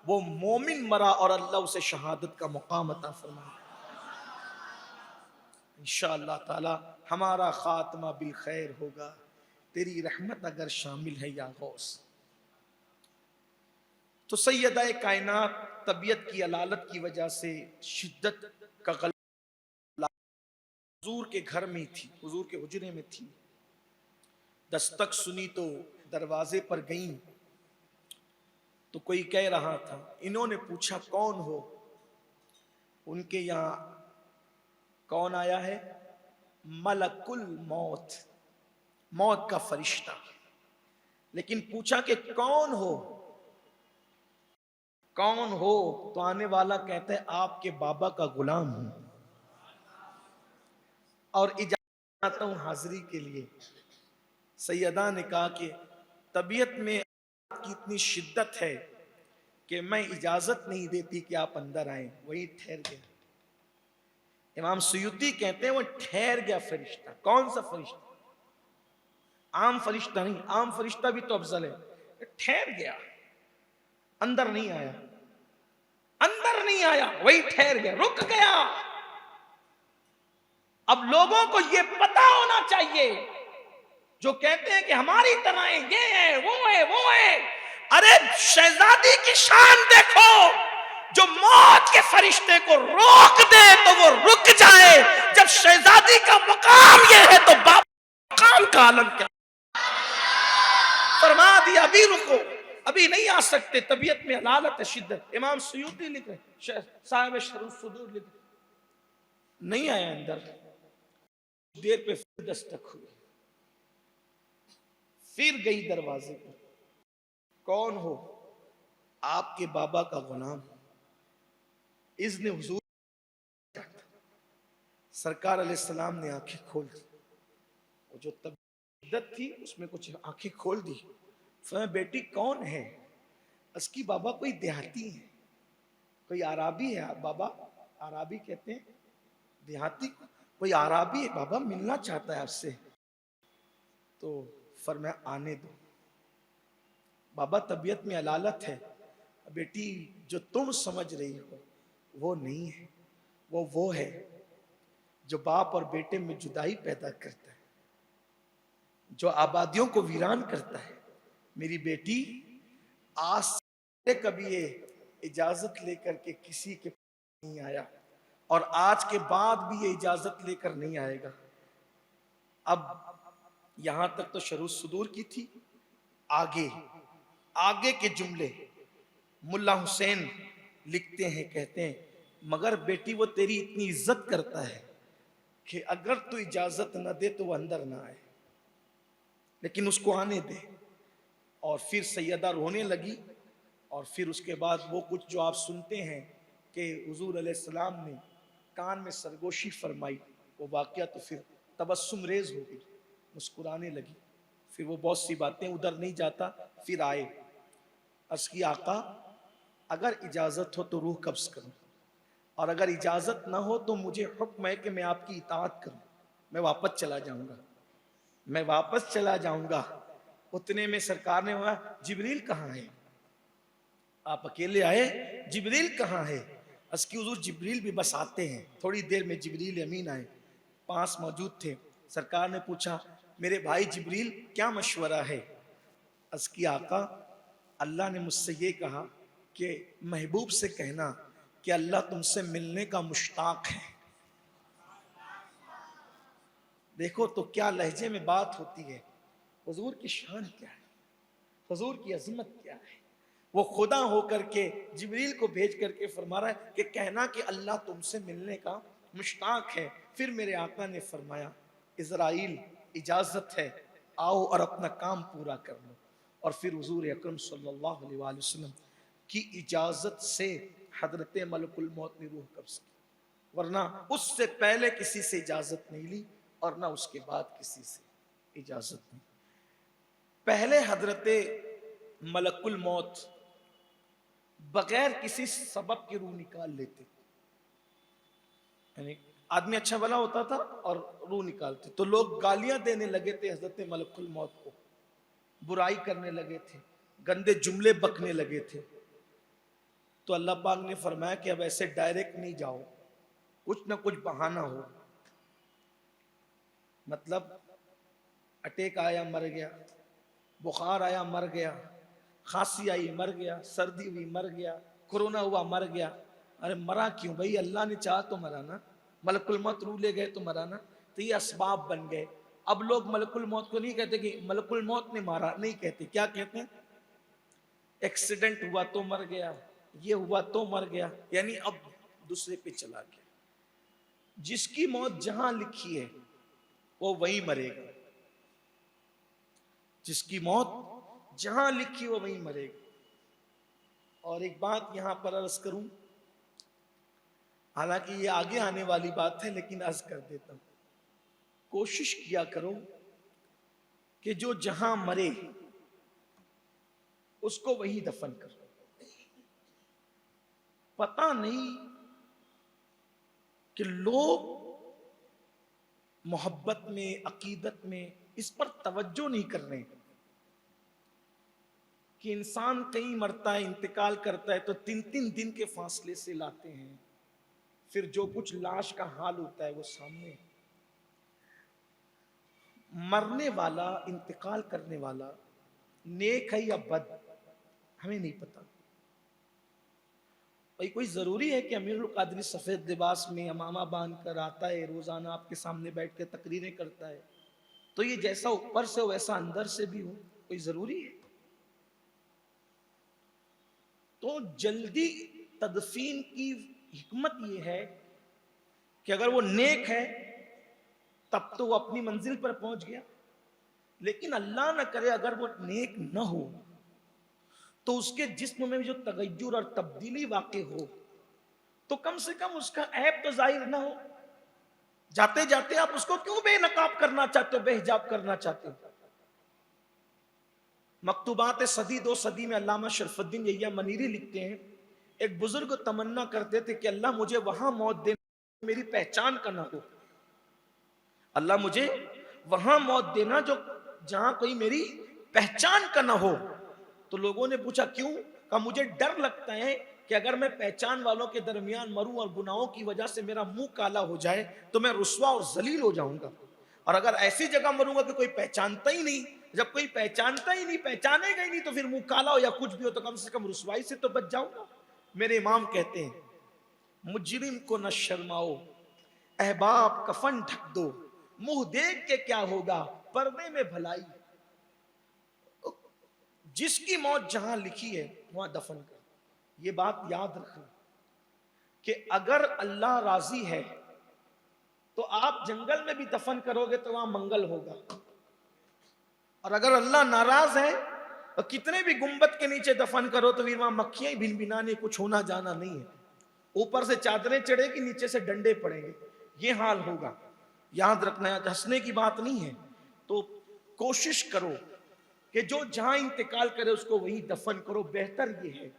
वो मोमिन मरा और अल्लाह उसे शहादत का मुकाम अता फरमाए। इंशाअल्लाह ताला हमारा खात्मा बिल खैर होगा, तेरी रहमत अगर शामिल है या गौस। तो सैयदा कायनात तबीयत की अलालत की वजह से शिद्दत का गला हुजूर के घर में थी, हुजूर के हुजरे में थी। दस्तक सुनी तो दरवाजे पर गई तो कोई कह रहा था। इन्होंने पूछा कौन हो? उनके यहाँ कौन आया है? मलकुल मौत, मौत का फरिश्ता। लेकिन पूछा कि कौन हो? कौन हो? तो आने वाला कहता है आपके बाबा का गुलाम हूं और इजाजत आता हूं हाजिरी के लिए। सैयदा ने कहा कि तबीयत में की इतनी शिद्दत है कि मैं इजाजत नहीं देती कि आप अंदर आए। वही ठहर गया। इमाम सुयूती कहते हैं वो ठहर गया फरिश्ता। कौन सा फरिश्ता? आम फरिश्ता नहीं, आम फरिश्ता भी तो अफजल है। ठहर गया, अंदर नहीं आया, अंदर नहीं आया, वही ठहर गया, रुक गया। अब लोगों को यह पता होना चाहिए, जो कहते हैं कि हमारी तरह ये है वो है वो है। अरे शहजादी की शान देखो, जो मौत के फरिश्ते को रोक दे तो वो रुक जाए। जब शहजादी का मकाम ये है तो बाप मकाम का आलम क्या? फरमा दिया अभी रुको, अभी नहीं आ सकते, तबीयत में हलालत है, शिद्दत। इमाम सुयूती लिख रहे, साहिब शरूफ सुदूर लिख रहे, नहीं आया अंदर। देर पे फिर दस्तक हुई, फिर गई दरवाजे पर। कौन हो? आपके बाबा का गुलाम। इज़्न हुजूर। सरकार अलैहिस्सलाम ने आंखें खोल दी, वो जो तबीयत थी उसमें कुछ आंखें खोल दी। फरमाया बेटी कौन है? असकी बाबा कोई देहाती है, कोई आराबी है बाबा, आराबी कहते हैं देहाती को, कोई आराबी है बाबा, मिलना चाहता है आपसे। तो फरमाया आने दो बाबा, तबीयत में अलालत है, बेटी जो तुम समझ रही हो वो नहीं है, वो है जो बाप और बेटे में जुदाई पैदा करता है, जो आबादियों को वीरान करता है। मेरी बेटी आज से कभी ये इजाजत लेकर के किसी के नहीं आया और आज के बाद भी ये इजाजत लेकर नहीं आएगा। अब यहां तक तो शरू सुदूर की थी, आगे आगे के जुमले मुल्ला हुसैन लिखते हैं, कहते हैं मगर बेटी वो तेरी इतनी इज्जत करता है कि अगर तू इजाजत न दे तो वो अंदर ना आए, लेकिन उसको आने दे। और फिर सैयदा रोने लगी और फिर उसके बाद वो कुछ जो आप सुनते हैं कि हुजूर अलैहिस्सलाम ने कान में सरगोशी फरमाई, वो वाकया तो फिर तबस्सुम रेज हो गई, मुस्कुराने लगी। फिर वो बहुत सी बातें, उधर नहीं जाता, फिर आए अर्ज़ की आका अगर इजाज़त हो तो रूह कब्ज़ करूं, और अगर इजाज़त ना हो तो मुझे हुक्म है कि मैं आपकी इताअत करूं, मैं वापस चला जाऊंगा, मैं वापस चला जाऊंगा। उतने में सरकार ने कहा जिब्रील कहाँ है, आप अकेले आए, जिब्रील कहाँ है। अस्की हुजूर जिब्रील भी बस आते हैं। थोड़ी देर में जिब्रील अमीन आए, पास मौजूद थे। सरकार ने पूछा मेरे भाई जिब्रील क्या मशवरा है। अस्की आका अल्लाह ने मुझसे ये कहा कि महबूब से कहना कि अल्लाह तुमसे मिलने का मुश्ताक है। देखो तो क्या लहजे में बात होती है, हुजूर की शान क्या है, हुजूर की अजमत क्या है। वो खुदा होकर के जिब्रील को भेज करके फरमा रहा है कि कहना कि अल्लाह तुमसे मिलने का मुश्ताक है। फिर मेरे आका ने फरमाया इज़राइल इजाज़त है, आओ और अपना काम पूरा कर लो। और फिर हुजूर अकरम सल्लल्लाहु अलैहि वसल्लम की इजाज़त से हजरत मलकुल मौत ने रूह कब्ज़ की, वरना उससे पहले किसी से इजाज़त नहीं ली और ना उसके बाद किसी से इजाज़त नहीं। पहले हजरत मलकुल मौत बगैर किसी सबब के रूह निकाल लेते, यानी आदमी अच्छा भला होता था और रूह निकालते, तो लोग गालियां देने लगे थे हजरत मलकुल मौत को, बुराई करने लगे थे, गंदे जुमले बकने लगे थे। तो अल्लाह पाक ने फरमाया कि अब ऐसे डायरेक्ट नहीं जाओ, कुछ ना कुछ बहाना हो, मतलब अटैक आया मर गया, बुखार आया मर गया, खांसी आई मर गया, सर्दी हुई मर गया, कोरोना हुआ मर गया। अरे मरा क्यों भाई, अल्लाह ने चाहा तो मरा ना, मलकुल मौत रूह ले गए तो मरा ना, तो ये असबाब बन गए। अब लोग मलकुल मौत को नहीं कहते कि मलकुल मौत ने मारा, नहीं कहते, क्या कहते हैं एक्सीडेंट हुआ तो मर गया, ये हुआ तो मर गया, यानी अब दूसरे पे चला गया। जिसकी मौत जहां लिखी है वो वहीं मरेगा, जिसकी मौत जहां लिखी वो वहीं मरेगा। और एक बात यहां पर अर्ज करूं, हालांकि ये आगे आने वाली बात है लेकिन अर्ज कर देता हूं, कोशिश किया करो कि जो जहां मरे उसको वहीं दफन करो। पता नहीं कि लोग मोहब्बत में, अकीदत में इस पर तवज्जो नहीं कर रहे कि इंसान कहीं मरता है, इंतकाल करता है तो 3-3 दिन के फासले से लाते हैं, फिर जो कुछ लाश का हाल होता है वो सामने। मरने वाला, इंतकाल करने वाला नेक है या बद हमें नहीं पता। भाई कोई जरूरी है कि अमीरुल कादरी सफेद लिबास में अमामा बांध कर आता है, रोजाना आपके सामने बैठ कर तकरीरें करता है, तो ये जैसा ऊपर से हो वैसा अंदर से भी हो, कोई जरूरी है? तो जल्दी तदफीन की हिकमत ये है कि अगर वो नेक है तब तो वो अपनी मंजिल पर पहुंच गया, लेकिन अल्लाह न करे अगर वो नेक न हो तो उसके जिस्म में जो तगय्युर और तब्दीली वाक़ई हो तो कम से कम उसका ऐब तो जाहिर ना हो। जाते जाते आप उसको क्यों बेनकाब करना चाहते हो, बेहिजाब करना चाहते हो? मकतूबात सदी दो सदी में अल्लामा शरफुद्दीन यहिया मनीरी लिखते हैं, एक बुजुर्ग तमन्ना करते थे कि अल्लाह मुझे वहां मौत दे मेरी पहचान का ना हो, अल्लाह मुझे वहां मौत देना जो जहां कोई मेरी पहचान का ना हो। तो लोगों ने पूछा क्यों? कहा मुझे डर लगता है कि अगर मैं पहचान वालों के दरमियान मरूं और गुनाहों की वजह से मेरा मुंह काला हो जाए तो मैं रुस्वा और जलील हो जाऊंगा, और अगर ऐसी जगह मरूंगा कि कोई पहचानता ही नहीं, जब कोई पहचानता ही नहीं, पहचानेगा ही नहीं, तो फिर मुंह काला हो या कुछ भी हो तो कम से कम रुस्वाई से तो बच जाऊंगा। मेरे इमाम कहते हैं मुजरिम को न शर्माओ, अहबाब कफन ढक दो, मुंह देख के क्या होगा, पर्दे में भलाई। जिसकी मौत जहां लिखी है वहां दफन कर। ये बात याद रखना कि अगर अल्लाह राजी है तो आप जंगल में भी दफन करोगे तो वहां मंगल होगा, और अगर अल्लाह नाराज है तो कितने भी गुंबद के नीचे दफन करो तो फिर वहां मक्खियां ही भिन भिनाने, कुछ होना जाना नहीं है। ऊपर से चादरें चढ़ेगी, नीचे से डंडे पड़ेंगे, ये हाल होगा। याद रखना, हंसने की बात नहीं है। तो कोशिश करो कि जो जहां इंतकाल करे उसको वहीं दफन करो, बेहतर ये है।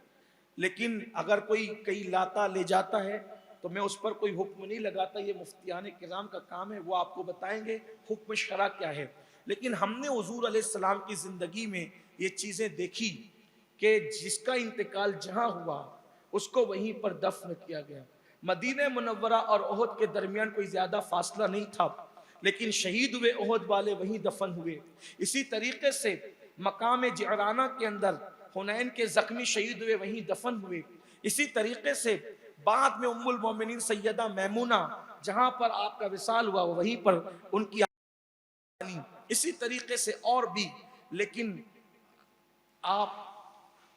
लेकिन अगर कोई कहीं लाता ले जाता है तो मैं उस पर कोई हुक्म नहीं लगाता, ये मुफ्तियान किराम का काम है, वो आपको बताएंगे हुक्म शरा क्या है। लेकिन हमने हुजूर अलैहिस्सलाम की जिंदगी में ये चीजें देखी कि जिसका इंतकाल जहां हुआ उसको वहीं पर दफन किया गया। मदीने मुनव्वरा और ओहद के दरमियान कोई ज्यादा फासला नहीं था, लेकिन शहीद हुए ओहद वाले वहीं दफन हुए। इसी तरीके से मकाम जिराना के अंदर हुनैन के जख्मी शहीद हुए, वहीं दफन हुए। इसी तरीके से बाद में उम्मुल मोमिनीन सैयदा मैमूना जहां पर आपका विसाल हुआ वहीं पर उनकी। इसी तरीके से और भी, लेकिन आप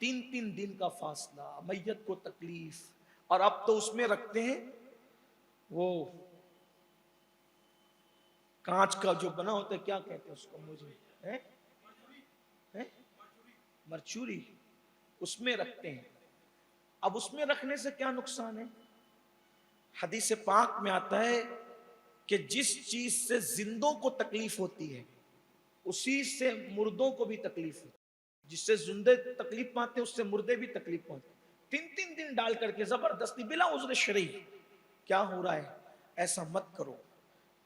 3-3 दिन का फासला, मैयत को तकलीफ, और अब तो उसमें रखते हैं वो कांच का जो बना होता है, क्या कहते हैं उसको, मुझे है मरचूरी, उसमें रखते हैं। अब उसमें रखने से क्या नुकसान है? हदीस पाक में आता है कि जिस चीज से जिंदों को तकलीफ होती है उसी से मुर्दों को भी तकलीफ होती है। जिससे जिंदे तकलीफ पाते हैं उससे मुर्दे भी तकलीफ पाते। 3-3 दिन डाल करके जबरदस्ती बिला उज़्र शरई, क्या हो रहा है? ऐसा मत करो।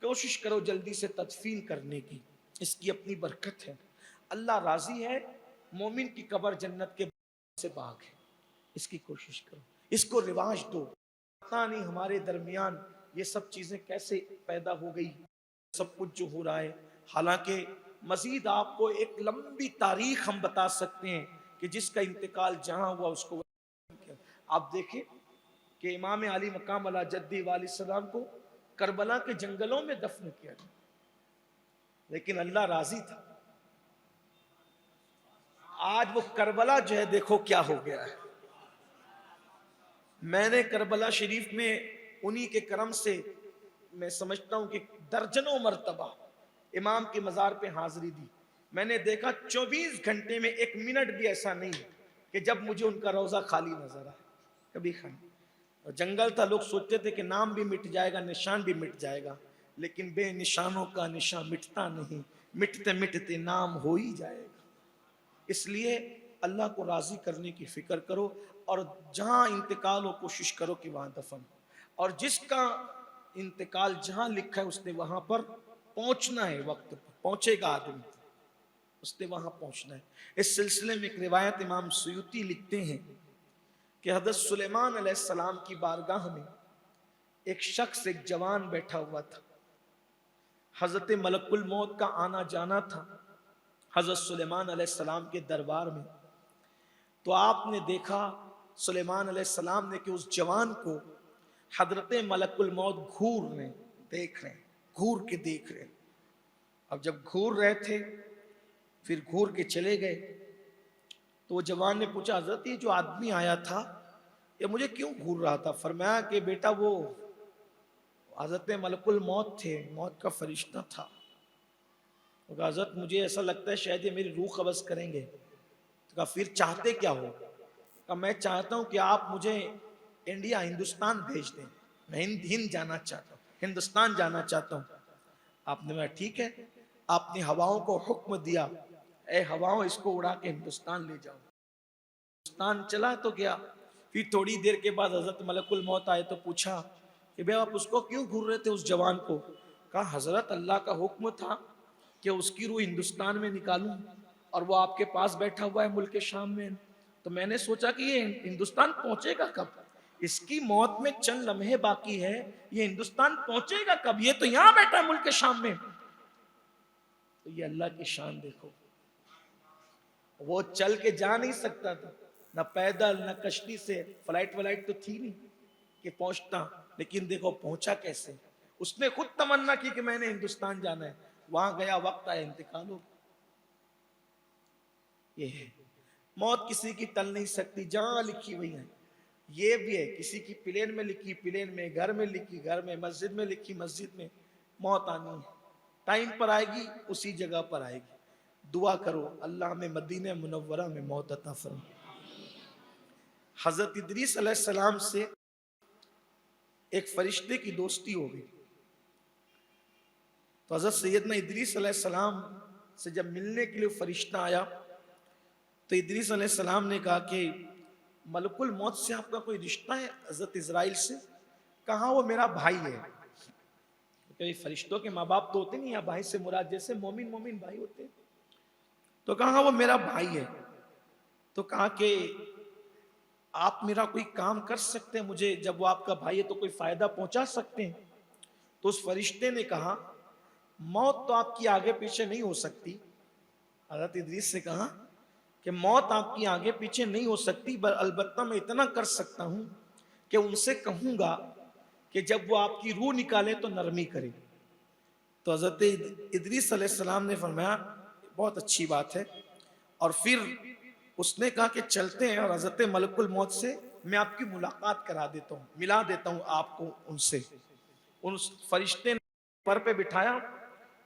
कोशिश करो जल्दी से तदफीन करने की, इसकी अपनी बरकत है। अल्लाह राजी है, मोमिन की कब्र जन्नत के से बाग है, इसकी कोशिश करो, इसको रिवाज दो। पता नहीं हमारे दरमियान ये सब चीजें कैसे पैदा हो गई, सब कुछ जो हो रहा है। हालांकि मजीद आपको एक लंबी तारीख हम बता सकते हैं कि जिसका इंतकाल जहां हुआ उसको। आप देखें कि इमाम अली मकाम अला जद्दी वाली सलाम को करबला के जंगलों में दफन किया गया, लेकिन अल्लाह राजी था। आज वो करबला जो है देखो क्या हो गया है। मैंने करबला शरीफ में उन्हीं के करम से मैं समझता हूं कि दर्जनों मर्तबा इमाम के मज़ार पे हाजिरी दी। मैंने देखा 24 घंटे में 1 मिनट भी ऐसा नहीं कि जब मुझे उनका रोज़ा खाली नजर आए, कभी खाली। और जंगल था, लोग सोचते थे कि नाम भी मिट जाएगा, निशान भी मिट जाएगा, लेकिन बेनिशानों का निशान मिटता नहीं, मिटते मिटते नाम हो ही जाएगा। इसलिए अल्लाह को राज़ी करने की फिक्र करो, और जहाँ इंतकाल हो कोशिश करो कि वहाँ दफन हो। और जिसका इंतकाल जहाँ लिखा है उसने वहाँ पर पहुँचना है, वक्त पर पहुँचेगा आदमी, उसने वहाँ पहुँचना है। इस सिलसिले में एक रिवायत इमाम सुयूती लिखते हैं कि हज़रत सुलेमान अलैहिस्सलाम की बारगाह में एक शख्स, एक जवान बैठा हुआ था। हज़रत मलकुल मौत का आना जाना था हज़रत सुलेमान अलैहिस्सलाम के दरबार में। तो आपने देखा सुलेमान अलैहिस्सलाम ने कि उस जवान को हजरत मलकुल मौत घूर रहे, देख रहे, घूर के देख रहे। अब जब घूर रहे थे फिर घूर के चले गए, तो वो जवान ने पूछा, हजरत ये जो आदमी आया था ये मुझे क्यों घूर रहा था? फरमाया कि बेटा वो हजरत मलकुल मौत थे, मौत का फरिश्ता था। तो कहा हजरत मुझे ऐसा लगता है शायद ये मेरी रूह कब्ज़ करेंगे। तो कहा फिर चाहते क्या हो? कहा मैं चाहता हूँ कि आप मुझे इंडिया, हिंदुस्तान भेज दें, मैं हिंद जाना चाहता हूँ, हिंदुस्तान जाना चाहता हूँ। आपने कहा ठीक है। आपने हवाओं को हुक्म दिया ए हवाओं, इसको उड़ा के हिंदुस्तान ले जाओ। हिंदुस्तान चला तो गया। फिर थोड़ी देर के बाद हजरत मलकुल मौत आए तो पूछा कि भाई आप उसको क्यों घूर रहे थे, उस जवान को? कहा हजरत अल्लाह का हुक्म था कि उसकी रूह हिंदुस्तान में निकालूं, और वो आपके पास बैठा हुआ है मुल्क शाम में, तो मैंने सोचा कि ये हिंदुस्तान पहुंचेगा कब, इसकी मौत में चंद लम्हे बाकी है, ये हिंदुस्तान पहुंचेगा कब, ये तो यहां बैठा है मुल्क शाम में। तो ये अल्लाह की शान देखो, वो चल के जा नहीं सकता था, न पैदल न कश्ती से, फ्लाइट व्लाइट तो थी नहीं कि पहुंचता, लेकिन देखो पहुंचा कैसे। उसने खुद तमन्ना की कि मैंने हिंदुस्तान जाना है, वहां गया, वक्त आया, इंतकाल हो। ये है मौत, किसी की टल नहीं सकती, जहां लिखी हुई है। ये भी है, किसी की प्लेन में लिखी प्लेन में, घर में लिखी घर में, मस्जिद में लिखी मस्जिद में। मौत आनी है, टाइम पर आएगी, उसी जगह पर आएगी। दुआ करो अल्लाह हमें मदीने मुनव्वरा में मौत अता फरमाए। हजरत इदरीस अलैहिस्सलाम से एक फरिश्ते की दोस्ती हो गई। तो हजरत सैयदना इदरीस अलैहिस्सलाम से जब मिलने के लिए फरिश्ता आया, तो इदरीस अलैहिस्सलाम ने कहा कि मलकुल मौत से आपका कोई रिश्ता है? हजरत इजराइल से? कहा वो मेरा भाई है। तो फरिश्तों के माँ बाप तो होते नहीं, या भाई से मुराद जैसे मोमिन मोमिन भाई होते हैं। तो कहा वो मेरा भाई है। तो कहा कि आप मेरा कोई काम कर सकते हैं मुझे, जब वो आपका भाई है तो कोई फायदा पहुंचा सकते हैं? तो उस फरिश्ते ने कहा मौत तो आपकी आगे पीछे नहीं हो सकती। हजरत इदरीस से कहा कि मौत आपकी आगे पीछे नहीं हो सकती, अलबत्ता मैं इतना कर सकता हूं कि उनसे कहूंगा कि जब वो आपकी रूह निकाले तो नरमी करे। तो हजरत इदरीस अलैहिस्सलाम ने फरमाया बहुत अच्छी बात है। और फिर उसने कहा कि चलते हैं, और हजरत मलकुल मौत से मैं आपकी मुलाकात करा देता हूँ, मिला देता हूँ आपको उनसे। उन फरिश्ते ने पर पे बिठाया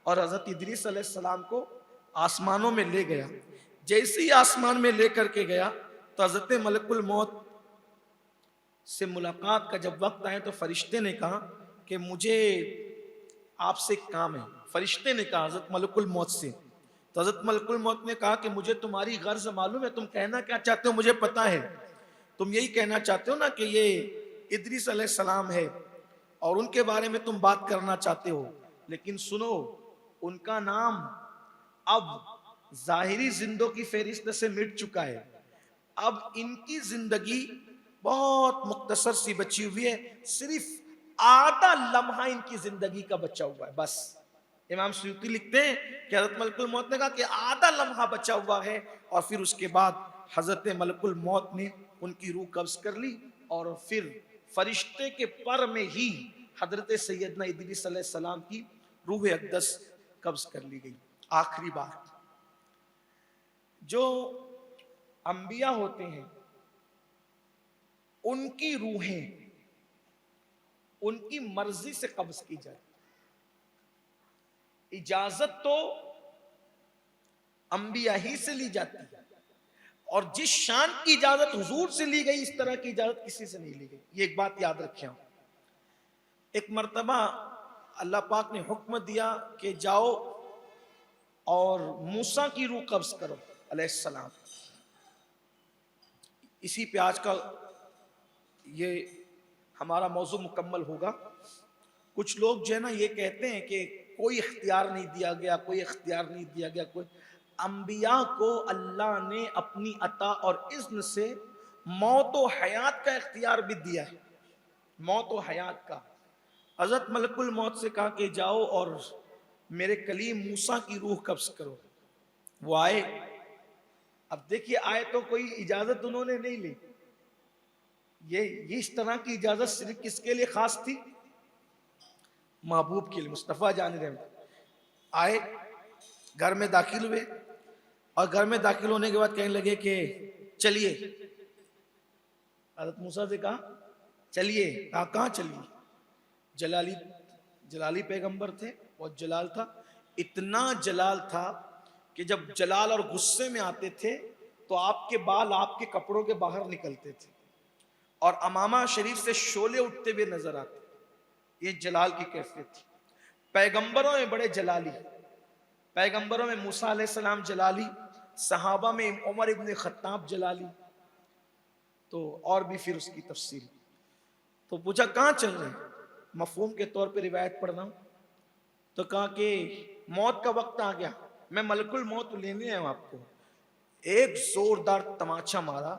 और हजरत इदरीस अलैहिस्सलाम को आसमानों में ले गया। जैसे ही आसमान में लेकर के गया, तो हजरत मलकुल मौत से मुलाकात का जब वक्त आया, तो फरिश्ते ने कहा कि मुझे आपसे एक काम है। फरिश्ते ने कहा हजरत मलकुल मौत से। तो हजरत मलकुल मौत ने कहा कि मुझे तुम्हारी गर्ज मालूम है, तुम कहना क्या चाहते हो मुझे पता है। तुम यही कहना चाहते हो ना कि ये इदरीस अलैहिस्सलाम है और उनके बारे में तुम बात करना चाहते हो, लेकिन सुनो, उनका नाम अब जाहिरी जिंदों की फहरिस्त से मिट चुका है। अब इनकी जिंदगी बहुत मुख्तसर सी बची हुई है, सिर्फ आधा लम्हा इनकी जिंदगी का बचा हुआ है बस। इमाम सुयूती लिखते हैं कि हजरत मलकुल मौत ने कहा कि आधा लम्हा बचा हुआ है, और फिर उसके बाद हजरत मलकुल मौत ने उनकी रूह कब्ज कर ली, और फिर फरिश्ते के पर में ही हजरत सैयदना इदरीस अलैहिस्सलाम की रूह अक़दस कब्ज कर ली गई। आखिरी बात, जो अंबिया होते हैं उनकी रूहें उनकी मर्जी से कब्ज की जाए। इजाजत तो अंबिया ही से ली जाती है, और जिस शान की इजाजत हुजूर से ली गई, इस तरह की इजाजत किसी से नहीं ली गई। ये एक बात याद रखें। एक मर्तबा अल्लाह पाक ने हुक्म दिया कि जाओ और मूसा की रूह कब्ज करो अलैहिस्सलाम। इसी पे आज का ये हमारा मौजू मुकम्मल होगा। कुछ लोग जो है ना ये कहते हैं कि कोई इख्तियार नहीं दिया गया, कोई इख्तियार नहीं दिया गया। कोई अंबिया को अल्लाह ने अपनी अता और इज़्न से मौत व हयात का इख्तियार भी दिया है, मौत व हयात का। हजरत मलकुल मौत से कहा कि जाओ और मेरे कलीम मूसा की रूह कब्ज करो। वो आए। अब देखिए, आए तो कोई इजाजत उन्होंने नहीं ली। ये इस तरह की इजाजत सिर्फ किसके लिए खास थी? महबूब के लिए, मुस्तफ़ा जान रहे। आए, घर में दाखिल हुए, और घर में दाखिल होने के बाद कहने लगे कि चलिए। हज़रत मूसा से कहा चलिए। कहा कहाँ चलिए? जलाली पैगंबर थे, बहुत जलाल था। इतना जलाल था कि जब जलाल और गुस्से में आते थे तो आपके बाल आपके कपड़ों के बाहर निकलते थे, और अमामा शरीफ से शोले उठते हुए नजर आते। ये जलाल की कैफियत थी। पैगंबरों में बड़े जलाली, पैगंबरों में मूसा अलैहिस्सलाम जलाली, सहाबा में उमर इब्न खत्ताब जलाली, तो और भी फिर उसकी तफसील। तो पूछा कहाँ चल रहे हैं, मफहूम के तौर पे रिवायत पढ़ रहा हूँ। तो कहा कि मौत का वक्त आ गया, मैं मलकुल मौत लेने आया हूं आपको। एक जोरदार तमाचा मारा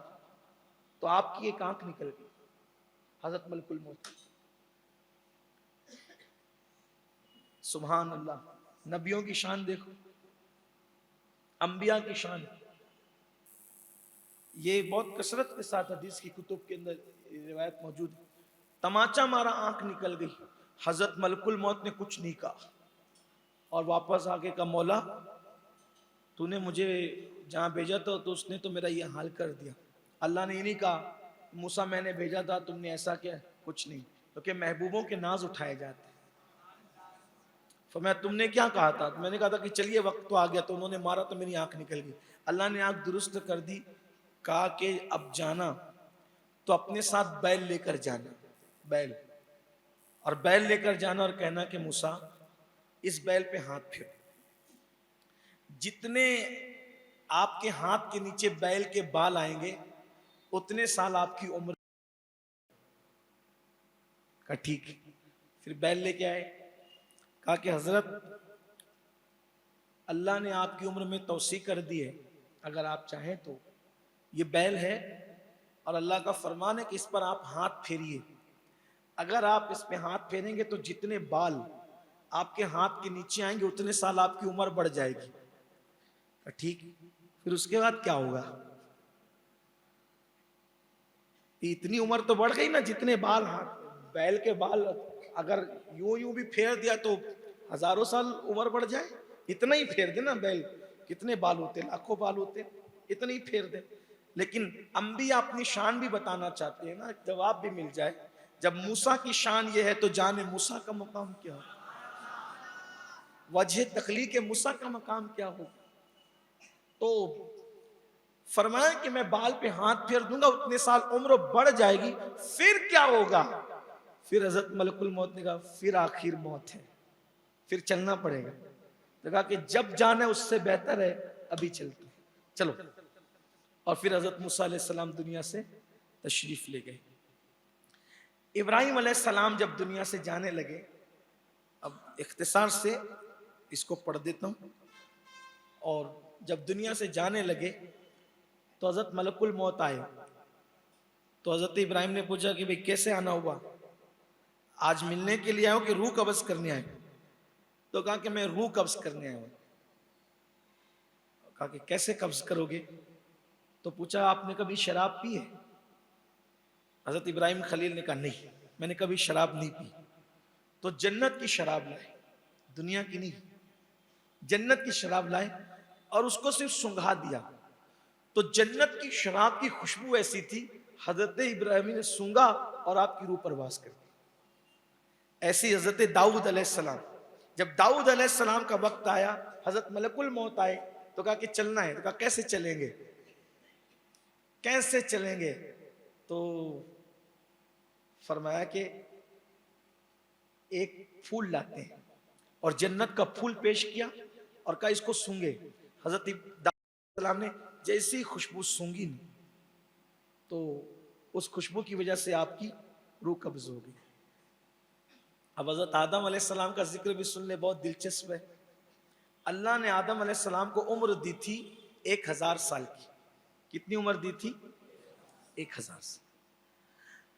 तो आपकी एक आंख निकल गई। हजरत मलकुल मौत, सुभान अल्लाह। नबियों की शान देखो, अंबिया की शान। ये बहुत कसरत के साथ हदीस की कुतुब के अंदर रिवायत मौजूद है। तमाचा मारा, आंख निकल गई। हजरत मलकुल मौत ने कुछ नहीं कहा और वापस आके कहा, मौला तूने मुझे जहां भेजा था तो उसने तो मेरा ये हाल कर दिया। अल्लाह ने ये नहीं कहा मूसा मैंने भेजा था तुमने ऐसा किया, कुछ नहीं, क्योंकि महबूबों के नाज उठाए जाते हैं। फरमाया तुमने क्या कहा था, तो मैंने कहा था कि चलिए वक्त तो आ गया, तो उन्होंने मारा तो मेरी आंख निकल गई। अल्लाह ने आंख दुरुस्त कर दी। कहा कि अब जाना तो अपने साथ बैल लेकर जाना, बैल, और बैल लेकर जाना और कहना कि मूसा इस बैल पे हाथ फेर। जितने आपके हाथ के नीचे बैल के बाल आएंगे उतने साल आपकी उम्र। का ठीक। फिर बैल लेके आए, कहा कि हजरत अल्लाह ने आपकी उम्र में तौसी कर दी है, अगर आप चाहें तो ये बैल है और अल्लाह का फरमान है कि इस पर आप हाथ फेरिए। अगर आप इस पे हाथ फेरेंगे तो जितने बाल आपके हाथ के नीचे आएंगे उतने साल आपकी उम्र बढ़ जाएगी। ठीक। फिर उसके बाद क्या होगा, इतनी उम्र तो बढ़ गई ना, जितने बाल हाथ बैल के बाल अगर यूं यूं भी फेर दिया तो हजारों साल उम्र बढ़ जाए। इतना ही फेर दे ना, बैल कितने बाल होते, लाखों बाल होते, इतने ही फेर दे। लेकिन अंबिया अपनी शान भी बताना चाहते हैं ना, जवाब भी मिल जाए। जब मूसा की शान ये है तो जाने मूसा का मकाम क्या हो, वजह तखलीक मूसा का मकाम क्या हो। तो फरमाया कि मैं बाल पे हाथ फेर दूंगा उतने साल उम्र बढ़ जाएगी। फिर क्या होगा, फिर हजरत मलकुल मौत ने कहा फिर आखिर मौत है, फिर चलना पड़ेगा। तो कहा कि जब जाना है उससे बेहतर है अभी चलते हैं, चलो। और फिर हजरत मूसा अलैहिस्सलाम दुनिया से तशरीफ ले गए। इब्राहिम अलैहिस्सलाम जब दुनिया से जाने लगे, अब इख्तिसार से इसको पढ़ देता हूं। और जब दुनिया से जाने लगे तो हजरत मलकुल मौत आए। तो हजरत इब्राहिम ने पूछा कि भाई कैसे आना हुआ, आज मिलने के लिए आए हो कि रूह कब्ज करने आए। तो कहा कि मैं रूह कब्ज करने आया हूं। कहा कि कैसे कब्ज करोगे। तो पूछा आपने कभी शराब पी है। हजरत इब्राहिम खलील ने कहा नहीं, मैंने कभी शराब नहीं पी। तो जन्नत की शराब लाए, दुनिया की नहीं, जन्नत की शराब लाए और उसको सिर्फ सुंघा दिया। तो जन्नत की शराब की खुशबू ऐसी थी, हजरत इब्राहिम ने सूंघा और आपकी रूह परवास कर दी। ऐसी हजरत दाऊद अलैहिस्सलाम, जब दाऊद अलैहिस्सलाम का वक्त आया, हजरत मलकुल मौत आए तो कहा कि चलना है। तो कहा कैसे चलेंगे, कैसे चलेंगे। तो फरमाया कि एक फूल लाते हैं और जन्नत का फूल पेश किया और कहा इसको सूंघे। हजरत दाऊद अलैहिस्सलाम ने जैसी खुशबू सूंघी तो उस खुशबू की वजह से आपकी रूह कब्ज हो गई। अब हजरत आदम अलैहिस्सलाम का जिक्र भी सुन ले, बहुत दिलचस्प है। अल्लाह ने आदम अलैहिस्सलाम को उम्र दी थी 1000 साल की। कितनी उम्र दी थी, 1000 साल।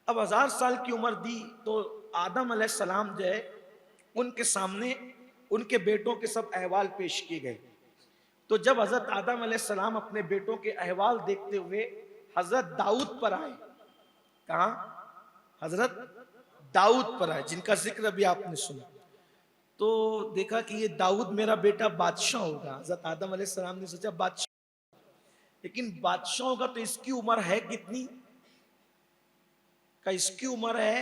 अब 1000 साल की उम्र दी तो आदम अलैहिस्सलाम जो है उनके सामने उनके बेटों के सब अहवाल पेश किए गए। तो जब हजरत आदम अलैहिस्सलाम अपने बेटों के अहवाल देखते हुए हजरत दाऊद पर आए, कहा हजरत दाऊद पर आए जिनका जिक्र अभी आपने सुना, तो देखा कि ये दाऊद मेरा बेटा बादशाह होगा। हजरत आदम अलैहिस्सलाम ने सोचा बादशाह, लेकिन बादशाह होगा तो इसकी उम्र है कितनी, का इसकी उम्र है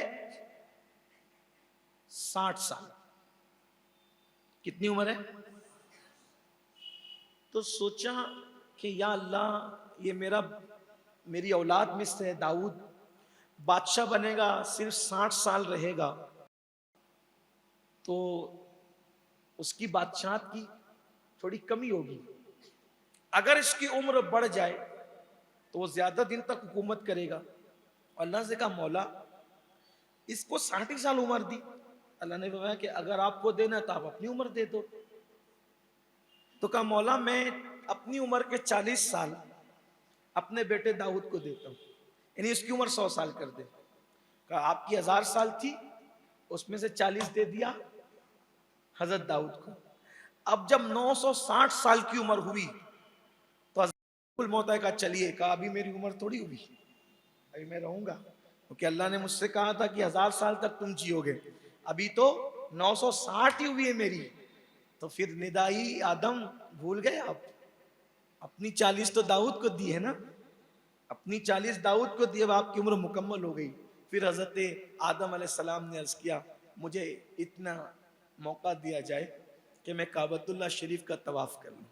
60 साल। कितनी उम्र है। तो सोचा कि या अल्लाह ये मेरी औलाद में से दाऊद बादशाह बनेगा, सिर्फ 60 साल रहेगा, तो उसकी बादशाहत की थोड़ी कमी होगी। अगर इसकी उम्र बढ़ जाए तो वो ज्यादा दिन तक हुकूमत करेगा। अल्लाह से कहा मौला इसको 60 साल उम्र दी। अल्लाह ने बताया कि अगर आपको देना तो आप अपनी उम्र दे दो। तो कहा मौला मैं अपनी उम्र के 40 साल अपने बेटे दाऊद को देता हूं, यानी उसकी उम्र 100 साल कर दे। कहा आपकी 1000 साल थी, उसमें से 40 दे दिया हजरत दाऊद को। अब जब 960 साल की उम्र हुई तो हजरत मौत कहा चलिए, कहा अभी मेरी उम्र थोड़ी हुई, अभी मैं रहूंगा, क्योंकि अल्लाह ने मुझसे कहा था कि 1000 साल तक तुम जियोगे, अभी तो 960 ही हुई है मेरी। तो फिर निदाई आदम भूल गए आप, अपनी 40 तो दाऊद को दी है ना, अपनी 40 दाऊद को दी, अब आपकी उम्र मुकम्मल हो गई। फिर हजरत आदम अलैहिस्सलाम ने अर्ज किया मुझे इतना मौका दिया जाए कि मैं काबतुल्लाह शरीफ का तवाफ कर लूं।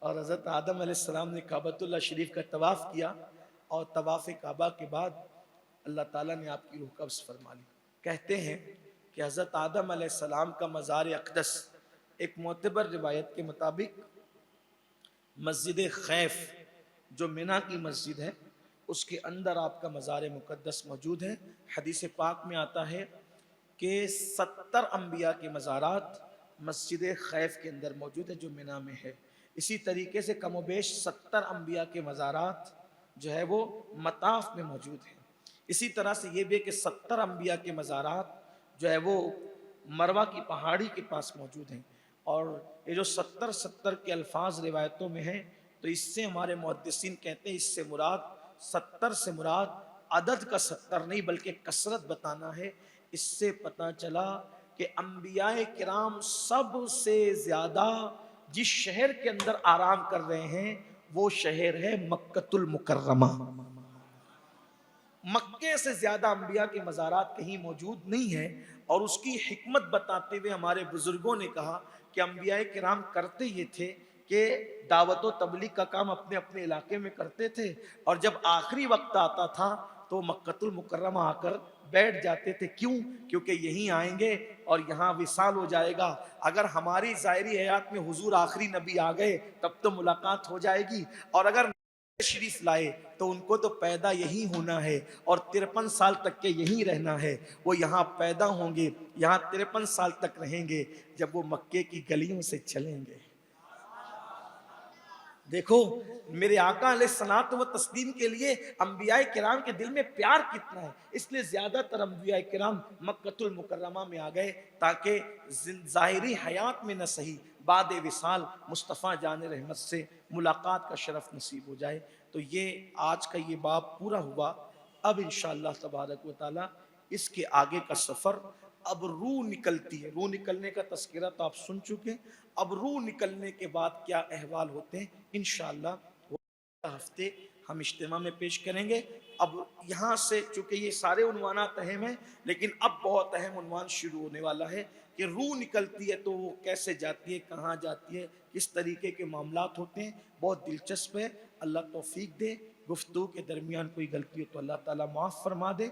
और हजरत आदम अलैहिस्सलाम ने काबतुल्लाह शरीफ का तवाफ किया और तवाफ काबा के बाद अल्लाह ताला ने आपकी रूह कब्ज़ फरमा ली। कहते हैं कि हजरत आदम अलैहिस्सलाम का मज़ार अक़दस एक मोतबर रिवायत के मुताबिक मस्जिद खैफ जो मिना की मस्जिद है उसके अंदर आपका मज़ार मुक़द्दस मौजूद है। हदीस पाक में आता है कि 70 अम्बिया के मज़ारात मस्जिद खैफ के अंदर मौजूद है जो मिना में है। इसी तरीके से कमोबेश 70 अम्बिया के मज़ारात जो है वो मताफ में मौजूद है। इसी तरह से ये भी कि 70 अम्बिया के मज़ारात जो है वो मरवा की पहाड़ी के पास मौजूद हैं। और ये जो 70 के अल्फाज रिवायतों में हैं, तो इससे हमारे मुहद्दिसीन कहते हैं इससे मुराद 70 से मुराद अदद का 70 नहीं बल्कि कसरत बताना है। इससे पता चला कि अम्बियाए किराम सबसे ज्यादा जिस शहर के अंदर आराम कर रहे हैं वो शहर है मक्कतुल मुकर्रमा। मक्के से ज्यादा अम्बिया के मज़ारात कहीं मौजूद नहीं है। और उसकी हिकमत बताते हुए हमारे बुजुर्गों ने कहा कि अम्बिया किराम करते ये थे कि दावत व तबलीग का काम अपने अपने इलाके में करते थे, और जब आखिरी वक्त आता था तो मक्कतुल मुकर्रमा आकर बैठ जाते थे। क्यों? क्योंकि यहीं आएंगे और यहाँ विसाल हो जाएगा। अगर हमारी ज़ाहिरी हयात में हुजूर आखिरी नबी आ गए तब तो मुलाकात हो जाएगी, और अगर शरीफ लाए तो उनको तो पैदा यही होना है और 53 साल तक के यही रहना है। वो यहाँ पैदा होंगे, यहाँ 53 साल तक रहेंगे, जब वो मक्के की गलियों से चलेंगे। देखो मेरे आका अलैहिस्सलात व तस्लीम के लिए अंबिया किराम के दिल में प्यार कितना है। इसलिए ज्यादातर अंबिया किराम मक्कतुल मुकर्रमा में आ गए ताकि ज़ाहिरी हयात में न सही बाद विसाल मुस्तफ़ा जान रहमत से मुलाकात का शरफ नसीब हो जाए। तो ये आज का ये बाब पूरा हुआ। अब इंशाअल्लाह तबारक व तआला इसके आगे का सफ़र, अब रूह निकलती है, रूह निकलने का तस्करा तो आप सुन चुके। अब रूह निकलने के बाद क्या अहवाल होते हैं इंशाअल्लाह वो हफ्ते हम इज्तिमा में पेश करेंगे। अब यहाँ से चूँकि ये सारे उन्वानात अहम हैं, लेकिन अब बहुत अहम उन्वान शुरू होने वाला है कि रूह निकलती है तो वो कैसे जाती है, कहाँ जाती है, किस तरीके के मामलात होते हैं। बहुत दिलचस्प है। अल्लाह तौफीक दे। गुफ्तगू के दरमियान कोई गलती हो तो अल्लाह ताला माफ़ फरमा दे।